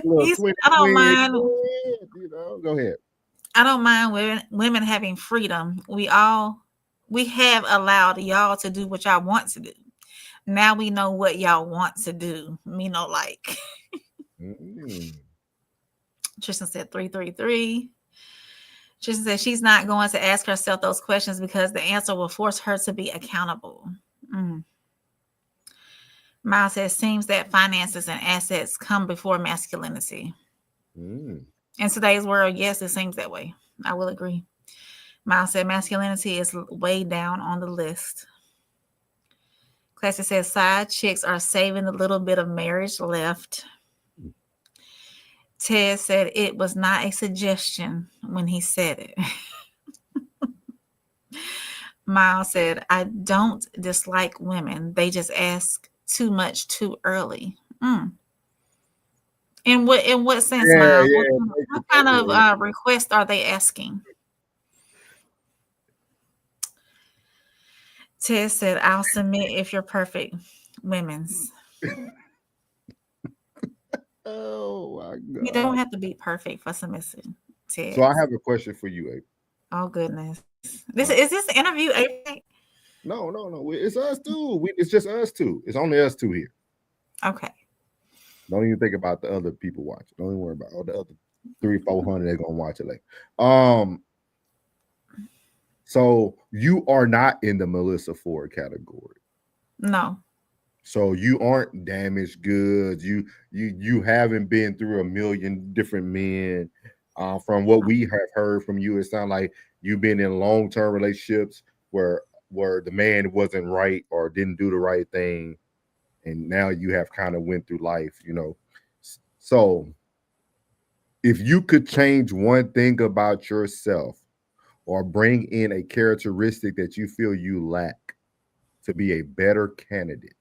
Speaker 3: I don't mind.
Speaker 2: Go ahead.
Speaker 3: I don't mind women having freedom. We have allowed y'all to do what y'all want to do. Now we know what y'all want to do. Tristan said 333. Tristan said she's not going to ask herself those questions because the answer will force her to be accountable. Miles says seems that finances and assets come before masculinity. In today's world, yes, it seems that way. I will agree. Miles said masculinity is way down on the list. Classic says side chicks are saving the little bit of marriage left. Ted said it was not a suggestion when he said it. Miles said, I don't dislike women. They just ask too much too early. In what sense, Miles? What kind of request are they asking? Ted said, I'll submit if you're perfect. Women's.
Speaker 2: Oh my God.
Speaker 3: You don't have to be perfect for submission, Ted.
Speaker 2: So I have a question for you, April.
Speaker 3: Oh goodness. Is this the interview, April?
Speaker 2: No. It's us two. It's just us two. It's only us two here.
Speaker 3: Okay.
Speaker 2: Don't even think about the other people watching. Don't even worry about all the other 300-400 they're gonna watch it later. So you are not in the Melyssa Ford category.
Speaker 3: No.
Speaker 2: So you aren't damaged goods. You haven't been through a million different men. From what we have heard from you, it sounds like you've been in long-term relationships where the man wasn't right or didn't do the right thing, and now you have kind of went through life, So if you could change one thing about yourself, or bring in a characteristic that you feel you lack to be a better candidate,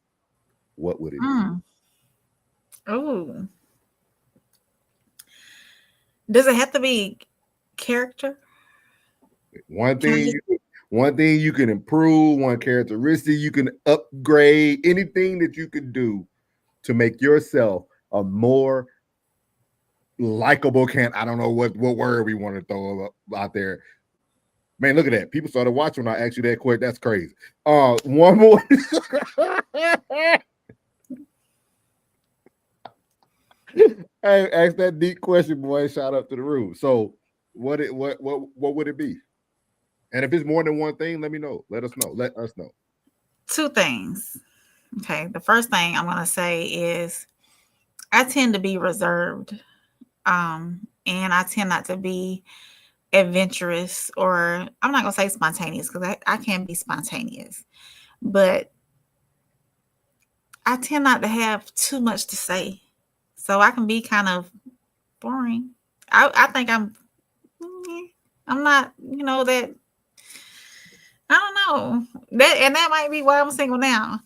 Speaker 2: what would it be?
Speaker 3: Oh. Does it have to be character?
Speaker 2: One thing you can improve, one characteristic you can upgrade, anything that you could do to make yourself a more likable I don't know what word we want to throw out there. Man, look at that. People started watching when I asked you that question. That's crazy. One more. Hey, ask that deep question, boy. Shout out to the room. So what would it be? And if it's more than one thing, let me know. Let us know. Let us know.
Speaker 3: Two things. Okay. The first thing I'm gonna say is I tend to be reserved. And I tend not to be adventurous, or I'm not gonna say spontaneous, because I can be spontaneous, but I tend not to have too much to say. So I can be kind of boring. I think I'm not, that I don't know. That might be why I'm single now.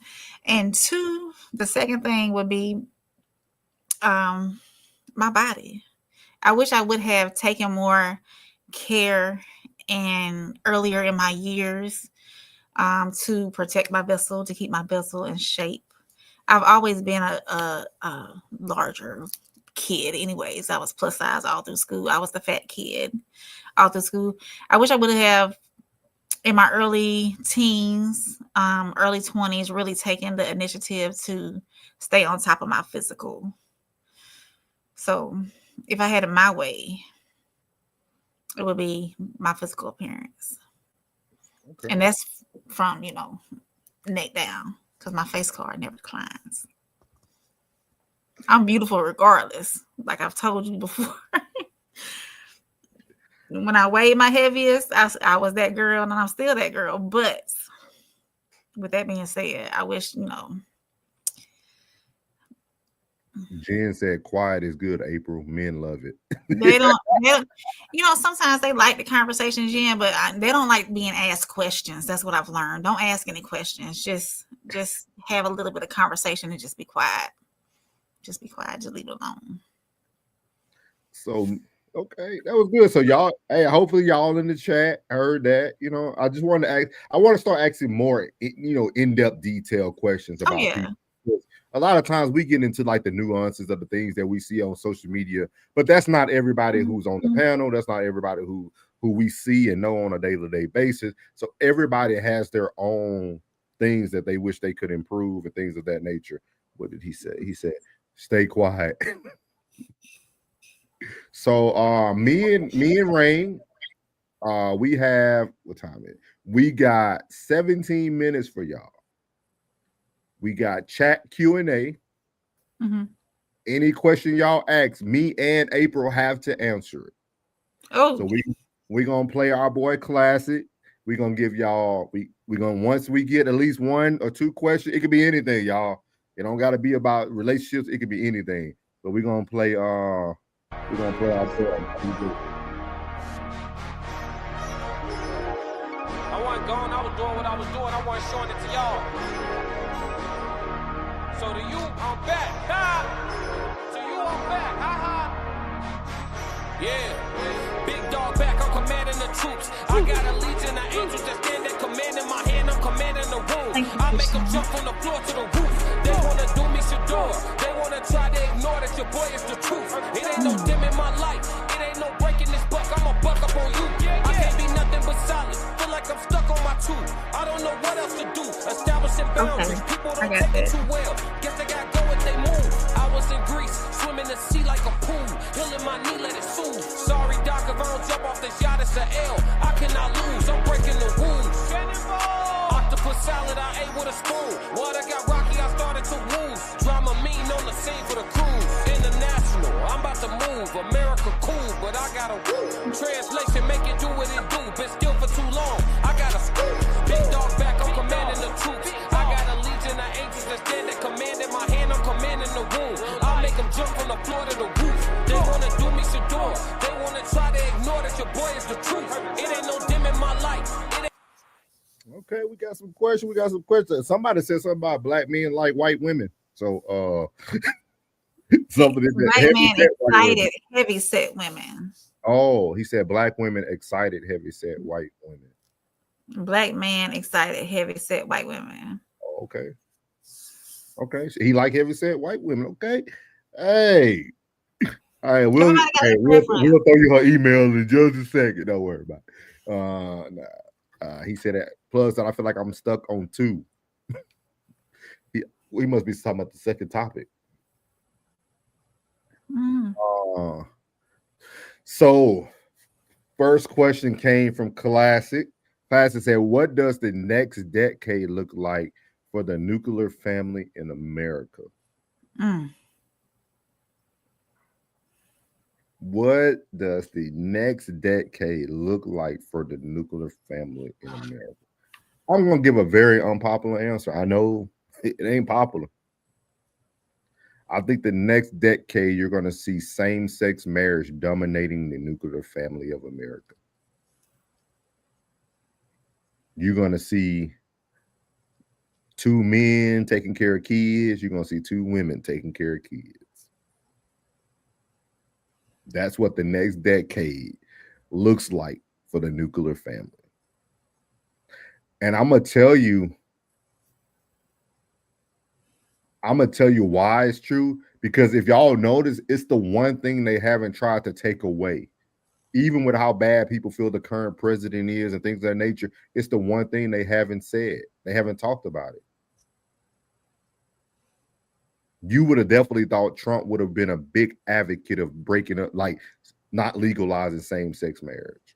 Speaker 3: And two, the second thing would be my body. I wish I would have taken more care and earlier in my years to protect my vessel, to keep my vessel in shape. I've always been a larger kid anyways. I was plus size all through school. I was the fat kid all through school. I wish I would have, in my early teens, early 20s, really taken the initiative to stay on top of my physical. So if I had it my way, it would be my physical appearance. Okay. And that's from, neck down, because my face card never declines. I'm beautiful regardless, like I've told you before. When I weighed my heaviest, I was that girl, and I'm still that girl. But with that being said, I wish,
Speaker 2: Jen said, "Quiet is good, April. Men love it."
Speaker 3: They don't, sometimes they like the conversation, Jen, but they don't like being asked questions. That's what I've learned. Don't ask any questions. Just have a little bit of conversation and just be quiet. Just be quiet. Just leave it alone.
Speaker 2: So, okay, that was good. So y'all, hey, hopefully y'all in the chat heard that. I just wanted to ask. I want to start asking more, in-depth, detailed questions about people. A lot of times we get into like the nuances of the things that we see on social media, but that's not everybody who's on the panel. That's not everybody who we see and know on a day-to-day basis. So everybody has their own things that they wish they could improve and things of that nature. What did he say? He said, "Stay quiet." So me and Rain, we have, what time is it? We got 17 minutes for y'all. We got chat Q&A. Any question y'all ask, me and April have to answer it. Oh, so we're gonna play our boy classic. We're gonna give y'all, we're gonna, once we get at least one or two questions, it could be anything, y'all. It don't gotta be about relationships, it could be anything. But we're gonna play our boy.
Speaker 1: I wasn't gone, I was doing what I was doing, I wasn't showing it to y'all. So to you, I'm back. Ha! To you, I'm back. Ha ha. Yeah. Big dog back, I'm commanding the troops. I got a legion of angels that stand at command in my hand. I'm commanding the room. I make them jump from the floor to the roof. They wanna do me Shador. They wanna try to ignore that your boy is the truth. It ain't no dim in my life. It ain't no breaking this buck. I'ma buck up on you. I can't be nothing but solid. Feel like I'm stuck on my tooth. I don't know what else to do. Establishing boundaries. People don't take it too well. Guess they gotta go if they move. I was in Greece, swimming the sea like a pool. Healing my knee, let it soothe. Sorry, doc, if I don't jump off this yacht, it's an L. I cannot lose. I'm breaking the rules. Octopus salad, I ate with a spoon. Water got rocky, I started to lose. Drama mean on the scene for the cruise. International, I'm about to move. America cool, but I gotta woo. Translation, make it do what it do. Been still for too long. I gotta scoop. Big dog back, I'm commanding the troops. I got a legion of angels that stand at command in my hand. I'm commanding the room. I make them jump from the floor to the roof. They wanna do me Shador. They wanna try to ignore that your boy is the truth. It ain't no dim in
Speaker 2: Okay, we got some questions. Somebody said something about black men like white women. So something
Speaker 3: Black man excited, heavy set women.
Speaker 2: Oh, he said black women excited, heavy set white women.
Speaker 3: Black man excited, heavy set white women.
Speaker 2: Okay. Okay. So he like heavy set white women. Okay. Hey. All right, we'll throw you her email in just a second. Don't worry about it. He said that. Plus, I feel like I'm stuck on 2. We must be talking about the second topic. So, first question came from Classic. Classic said, "What does the next decade look like for the nuclear family in America?" What does the next decade look like for the nuclear family in America? I'm going to give a very unpopular answer. I know it ain't popular. I think the next decade, you're going to see same-sex marriage dominating the nuclear family of America. You're going to see 2 men taking care of kids. You're going to see 2 women taking care of kids. That's what the next decade looks like for the nuclear family. And I'm going to tell you why it's true. Because if y'all notice, it's the one thing they haven't tried to take away. Even with how bad people feel the current president is and things of that nature, it's the one thing they haven't said. They haven't talked about it. You would have definitely thought Trump would have been a big advocate of breaking up, like not legalizing same-sex marriage.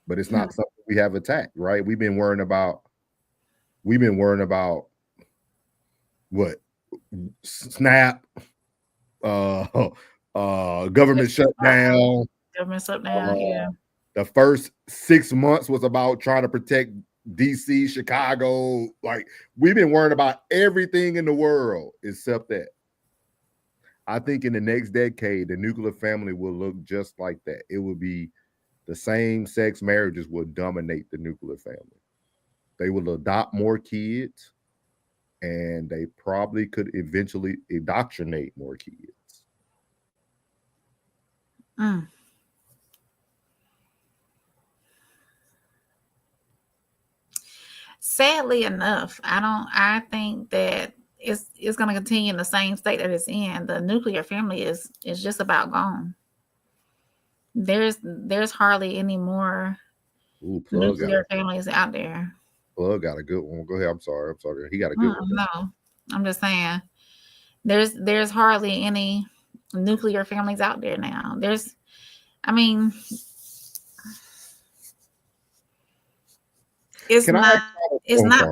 Speaker 2: But it's not something we have attacked, right? We've been worrying about what? SNAP, government shutdown.
Speaker 3: Government shutdown, yeah.
Speaker 2: The first 6 months was about trying to protect DC, Chicago. Like, we've been worrying about everything in the world except that. I think in the next decade, the nuclear family will look just like that. It will be the same-sex marriages will dominate the nuclear family. They will adopt more kids, and they probably could eventually indoctrinate more kids.
Speaker 3: Sadly enough, I think that it's going to continue in the same state that it's in. The nuclear family is just about gone. There's hardly any more nuclear families out there.
Speaker 2: Plug got a good one. Go ahead. I'm sorry. He got a good one.
Speaker 3: No, I'm just saying there's hardly any nuclear families out there now. It's not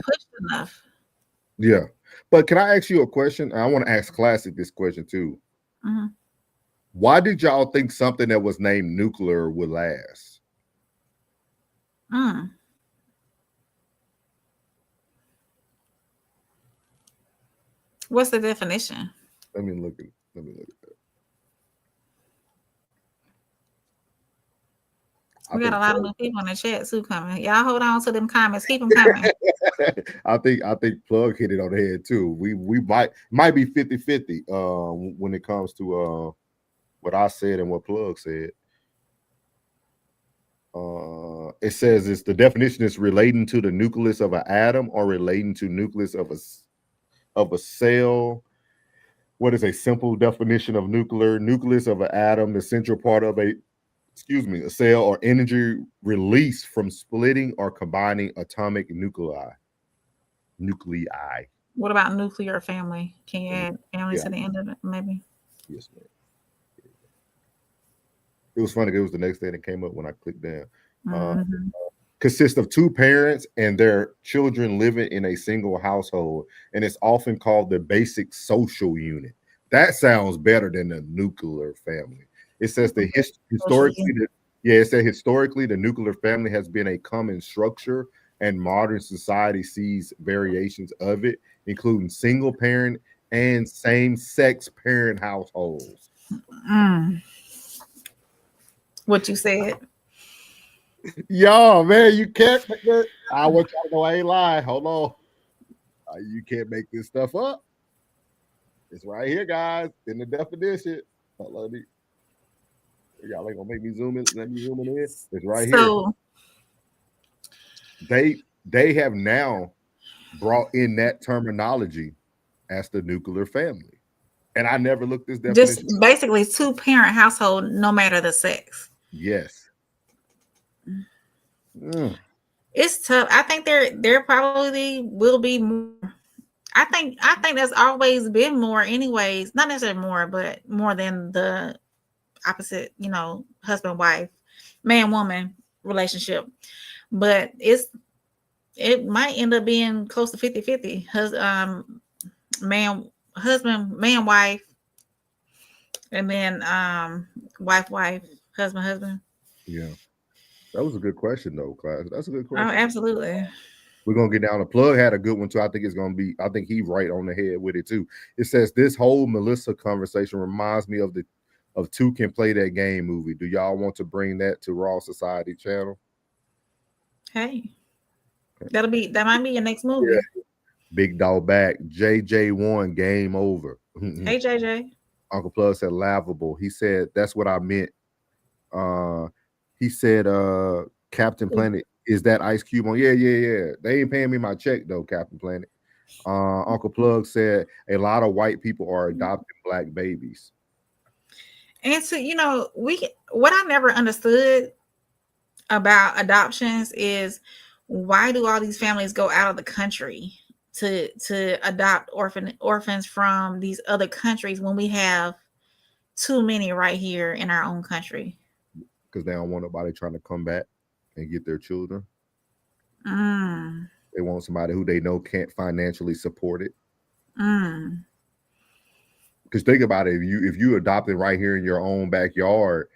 Speaker 3: pushed enough.
Speaker 2: Yeah. But can I ask you a question? I want to ask Classic this question too. Why did y'all think something that was named nuclear would last?
Speaker 3: What's the definition?
Speaker 2: Let me look at that.
Speaker 3: We got a lot of new people in the chat too coming. Y'all hold on to them comments. Keep them coming.
Speaker 2: I think Plug hit it on the head too. We might be 50-50 when it comes to what I said and what Plug said. It says it's the definition is relating to the nucleus of an atom or relating to nucleus of a cell. What is a simple definition of nuclear? Nucleus of an atom, the central part of a cell or energy released from splitting or combining atomic nuclei.
Speaker 3: What about nuclear family? Can you add family to the end of it, maybe?
Speaker 2: Yes, ma'am. It was funny. It was the next thing that came up when I clicked down. Consists of 2 parents and their children living in a single household, and it's often called the basic social unit. That sounds better than the nuclear family. It says historically the nuclear family has been a common structure, and modern society sees variations of it, including single parent and same-sex parent households.
Speaker 3: What you said?
Speaker 2: Yo, man, you can't. I want y'all to know I ain't lying. Hold on. You can't make this stuff up. It's right here, guys, in the definition. Y'all ain't gonna make me zoom in. Let me zoom in here. It's right here. They have now brought in that terminology as the nuclear family, and I never looked this definition.
Speaker 3: Just basically 2-parent household, no matter the sex.
Speaker 2: Yes.
Speaker 3: It's tough. I think there probably will be more. I think there's always been more anyways, not necessarily more, but more than the opposite, husband, wife, man, woman relationship. But it might end up being close to 50-50. Husband, man, wife, and then wife, husband.
Speaker 2: Yeah. That was a good question though, class. That's a good question.
Speaker 3: Oh, absolutely.
Speaker 2: We're gonna get down. The plug had a good one too. I think he's right on the head with it too. It says this whole Melyssa conversation reminds me of Two Can Play That Game movie. Do y'all want to bring that to Raw Society channel?
Speaker 3: Hey, that might be your next movie.
Speaker 2: Yeah. Big dog back. JJ1 game over.
Speaker 3: Hey JJ.
Speaker 2: Uncle Plug said laughable. He said that's what I meant. He said Captain Planet. Is that Ice Cube on? Yeah. They ain't paying me my check though, Captain Planet. Uncle Plug said a lot of white people are adopting black babies.
Speaker 3: And so, what I never understood about adoptions is why do all these families go out of the country to adopt orphans from these other countries when we have too many right here in our own country?
Speaker 2: Because they don't want nobody trying to come back and get their children. They want somebody who they know can't financially support it. Because think about it, if you adopt it right here in your own backyard,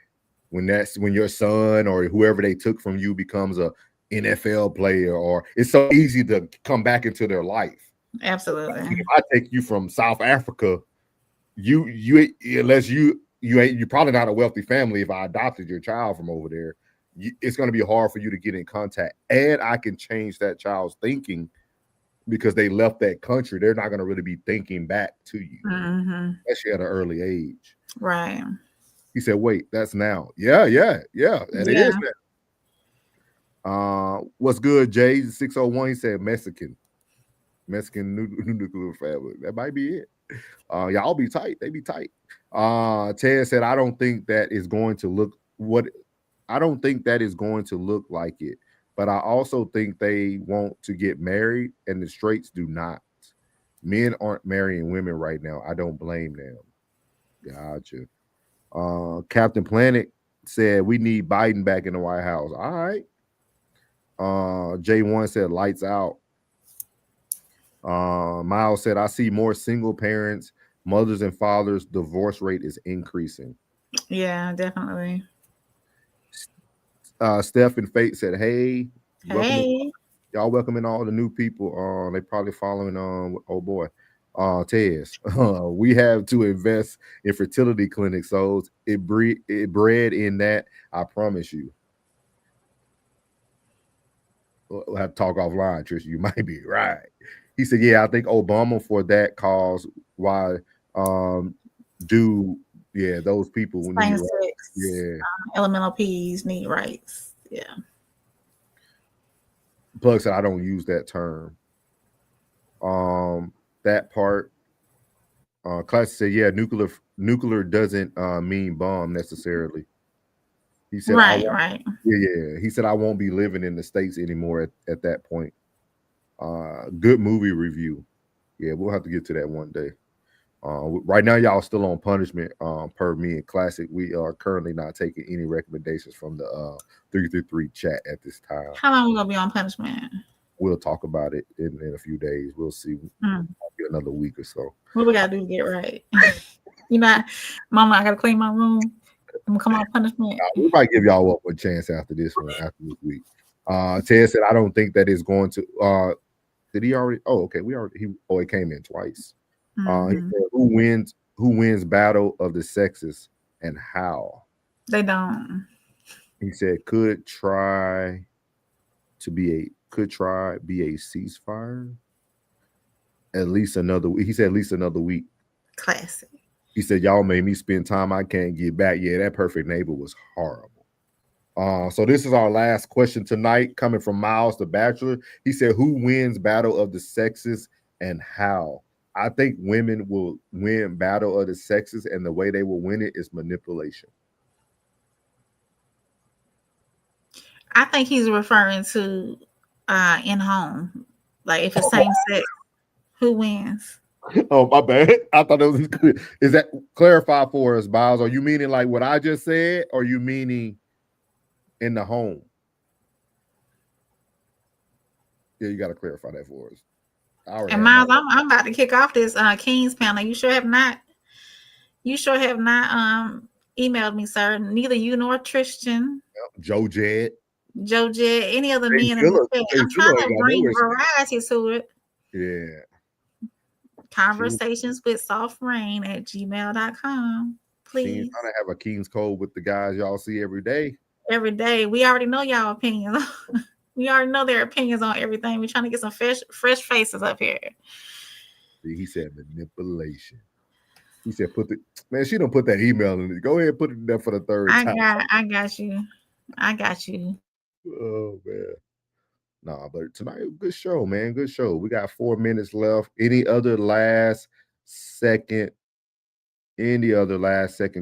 Speaker 2: when your son or whoever they took from you becomes a NFL player, or it's so easy to come back into their life.
Speaker 3: Absolutely.
Speaker 2: If I take you from South Africa, unless you're probably not a wealthy family. If I adopted your child from over there, it's going to be hard for you to get in contact. And I can change that child's thinking because they left that country. They're not going to really be thinking back to you, especially at an early age.
Speaker 3: Right.
Speaker 2: He said, wait, that's now. Yeah. And it is now. What's good, Jay? 601, he said Mexican nuclear family. That might be it. Y'all be tight. They be tight. Ted said, I don't think that is going to look like it, but I also think they want to get married and the straights do not. Men aren't marrying women right now. I don't blame them. Gotcha. Captain Planet said we need Biden back in the White House. All right. J1 said lights out. Miles said I see more single parents, mothers and fathers. Divorce rate is increasing.
Speaker 3: Yeah, definitely.
Speaker 2: Steph and Fate said, hey. Y'all welcoming all the new people. They probably following oh boy. Tez. We have to invest in fertility clinics, so it bred in that, I promise you. We'll have to talk offline, Trish. You might be right. He said, yeah, I think Obama for that cause why those people need rights. Yeah.
Speaker 3: Elemental P's need rights. Yeah.
Speaker 2: Plug said I don't use that term. That part. Classic said, yeah, nuclear doesn't mean bomb necessarily. He said,
Speaker 3: right.
Speaker 2: Yeah. He said I won't be living in the States anymore at that point. Good movie review. Yeah, we'll have to get to that one day. Right now, y'all still on punishment. Per me and Classic, we are currently not taking any recommendations from the 333 chat at this time.
Speaker 3: How long are we gonna be on punishment?
Speaker 2: We'll talk about it in a few days. We'll see. Another week or so.
Speaker 3: What we gotta do to get right? Mama, I gotta clean my room. I'm gonna come on punishment.
Speaker 2: We might give y'all up a chance after this week. Ted said, I don't think that is going to. Did he already? Oh, okay. It came in twice. He said, who wins battle of the sexes and how?
Speaker 3: They don't.
Speaker 2: He said could try be a ceasefire. At least another week. He said at least another week.
Speaker 3: Classic.
Speaker 2: He said, y'all made me spend time I can't get back. Yeah, that Perfect Neighbor was horrible. So this is our last question tonight, coming from Miles the Bachelor. He said, who wins Battle of the Sexes and how? I think women will win Battle of the Sexes, and the way they will win it is manipulation.
Speaker 3: I think he's referring to in home. Like if it's same sex, who wins?
Speaker 2: Oh, my bad. I thought it was good. Is that clarify for us, Miles? Are you meaning like what I just said, or are you meaning in the home? Yeah, you got to clarify that for us.
Speaker 3: And Miles, I'm about to kick off this Kings panel. You sure have not emailed me, sir. Neither you nor Tristan.
Speaker 2: Joe Jed,
Speaker 3: any other men in the chat. I'm trying to bring variety to it.
Speaker 2: Yeah.
Speaker 3: Conversations with Soft Rain at gmail.com. Please.
Speaker 2: Trying to have a King's Code with the guys y'all see every day.
Speaker 3: Every day. We already know y'all opinions. We already know their opinions on everything. We're trying to get some fresh faces up here.
Speaker 2: He said manipulation. He said she don't put that email in it. Go ahead and put it there for the third time.
Speaker 3: I got you.
Speaker 2: Oh man. Nah, but tonight, good show, man. Good show. We got 4 minutes left. Any other last second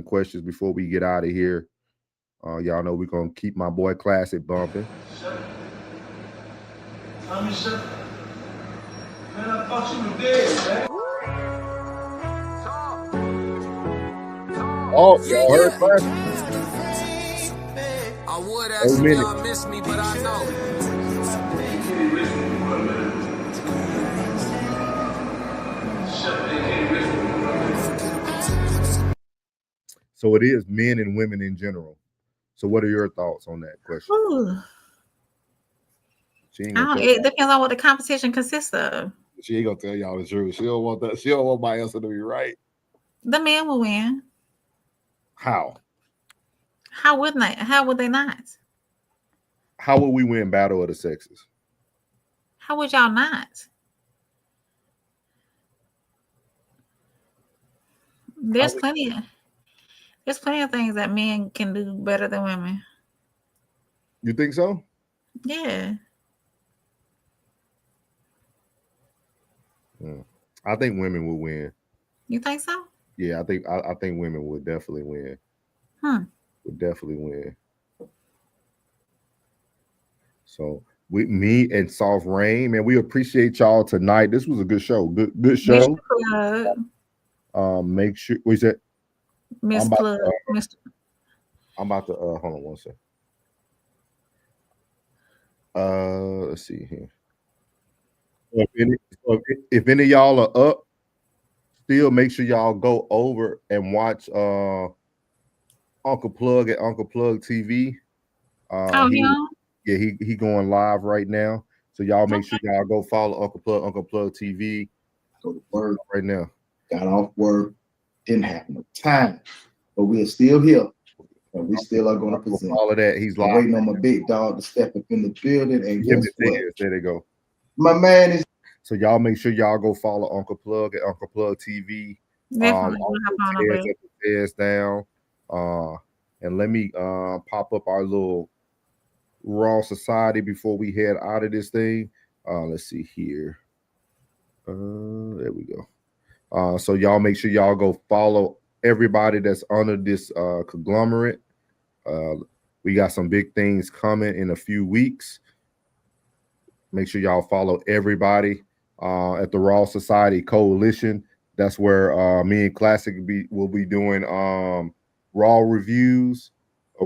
Speaker 2: questions before we get out of here? Y'all know we're gonna keep my boy Classic bumping.
Speaker 16: Man, I thought you were dead, man.
Speaker 2: Oh, y'all heard Classic?
Speaker 1: I would ask if y'all miss me, but I know.
Speaker 2: So it is men and women in general. So what are your thoughts on that question?
Speaker 3: It depends on what the competition consists of.
Speaker 2: She ain't gonna tell y'all the truth. She don't want that. She don't want my answer to be right.
Speaker 3: The men will win.
Speaker 2: How?
Speaker 3: How would they not?
Speaker 2: How would we win Battle of the Sexes?
Speaker 3: How would y'all not? There's plenty of things that men can do better than women.
Speaker 2: You think so?
Speaker 3: Yeah.
Speaker 2: I think women will win.
Speaker 3: You think so?
Speaker 2: Yeah, I think women would definitely win. Would definitely win. So with me and Soft Rain, man, we appreciate y'all tonight. This was a good show. Good show. Make sure we said
Speaker 3: I'm
Speaker 2: about to hold on one second. Let's see here. If any of y'all are up, still make sure y'all go over and watch Uncle Plug at Uncle Plug TV. He going live right now. So y'all make sure y'all go follow Uncle Plug TV.
Speaker 17: Go to work
Speaker 2: right now.
Speaker 17: Got off work, didn't have no time, but we're still here. And we still are going to present.
Speaker 2: All of that. He's live.
Speaker 17: Waiting on my big dog to step up in the building. And guess what?
Speaker 2: There they go.
Speaker 17: My man is.
Speaker 2: So y'all make sure y'all go follow Uncle Plug at Uncle Plug TV. Down. And let me pop up our little Raw Society before we head out of this thing. Let's see here. There we go. So y'all make sure y'all go follow everybody that's under this conglomerate. We got some big things coming in a few weeks. Make sure y'all follow everybody at the Raw Society Coalition. That's where me and Classic will be doing Raw reviews,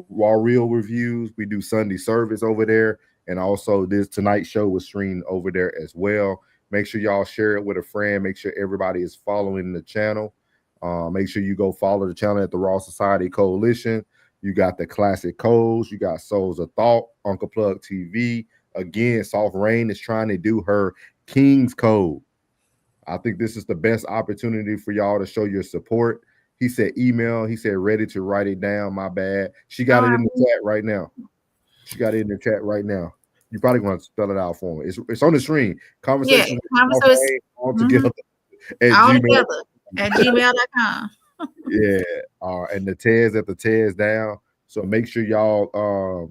Speaker 2: Raw Real reviews. We do Sunday service over there. And also this Tonight Show was streamed over there as well. Make sure y'all share it with a friend. Make sure everybody is following the channel. Make sure you go follow the channel at the Raw Society Coalition. You got the Classic Codes. You got Souls of Thought, Uncle Plug TV. Again, Soft Rain is trying to do her King's Code. I think this is the best opportunity for y'all to show your support. He said email. He said ready to write it down. My bad. She got it in the chat right now. She got it in the chat right now. You probably going to spell it out for me. It's on the screen. Conversation all together
Speaker 3: all together at gmail.com.
Speaker 2: Yeah, and the Tez at the Tez down. So make sure y'all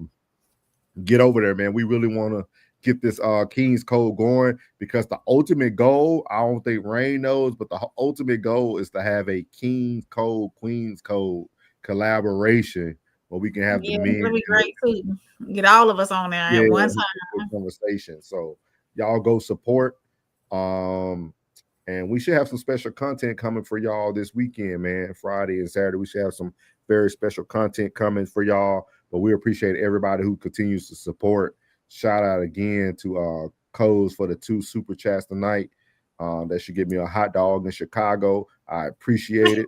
Speaker 2: get over there, man. We really want to get this King's Code going, because the ultimate goal, I don't think Rain knows, but the ultimate goal is to have a King's Code, Queen's Code collaboration where we can have the men.
Speaker 3: It'll be great too. Get all of us on there at one time.
Speaker 2: Conversation. So y'all go support. And we should have some special content coming for y'all this weekend, man. Friday and Saturday, we should have some very special content coming for y'all. But we appreciate everybody who continues to support. Shout out again to Codes for the 2 super chats tonight. That should get me a hot dog in Chicago. I appreciate it.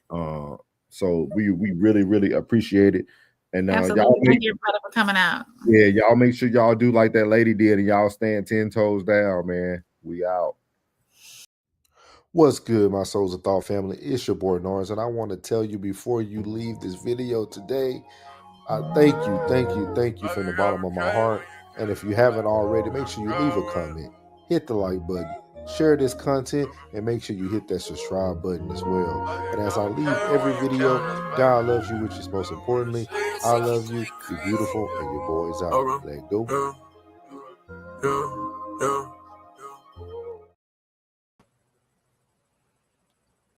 Speaker 2: So we really, really appreciate it. And y'all
Speaker 3: thank you for coming out.
Speaker 2: Yeah, y'all make sure y'all do like that lady did and y'all stand 10 toes down, man. We out. What's good, my Souls of Thought family? It's your boy Norris, and I want to tell you before you leave this video today, thank you from the bottom of my heart. And if you haven't already, make sure you leave a comment, hit the like button, share this content, and make sure you hit that subscribe button as well. And as I leave every video, God loves you, which is most importantly, I love you, you're beautiful, and your boy's out. Let go.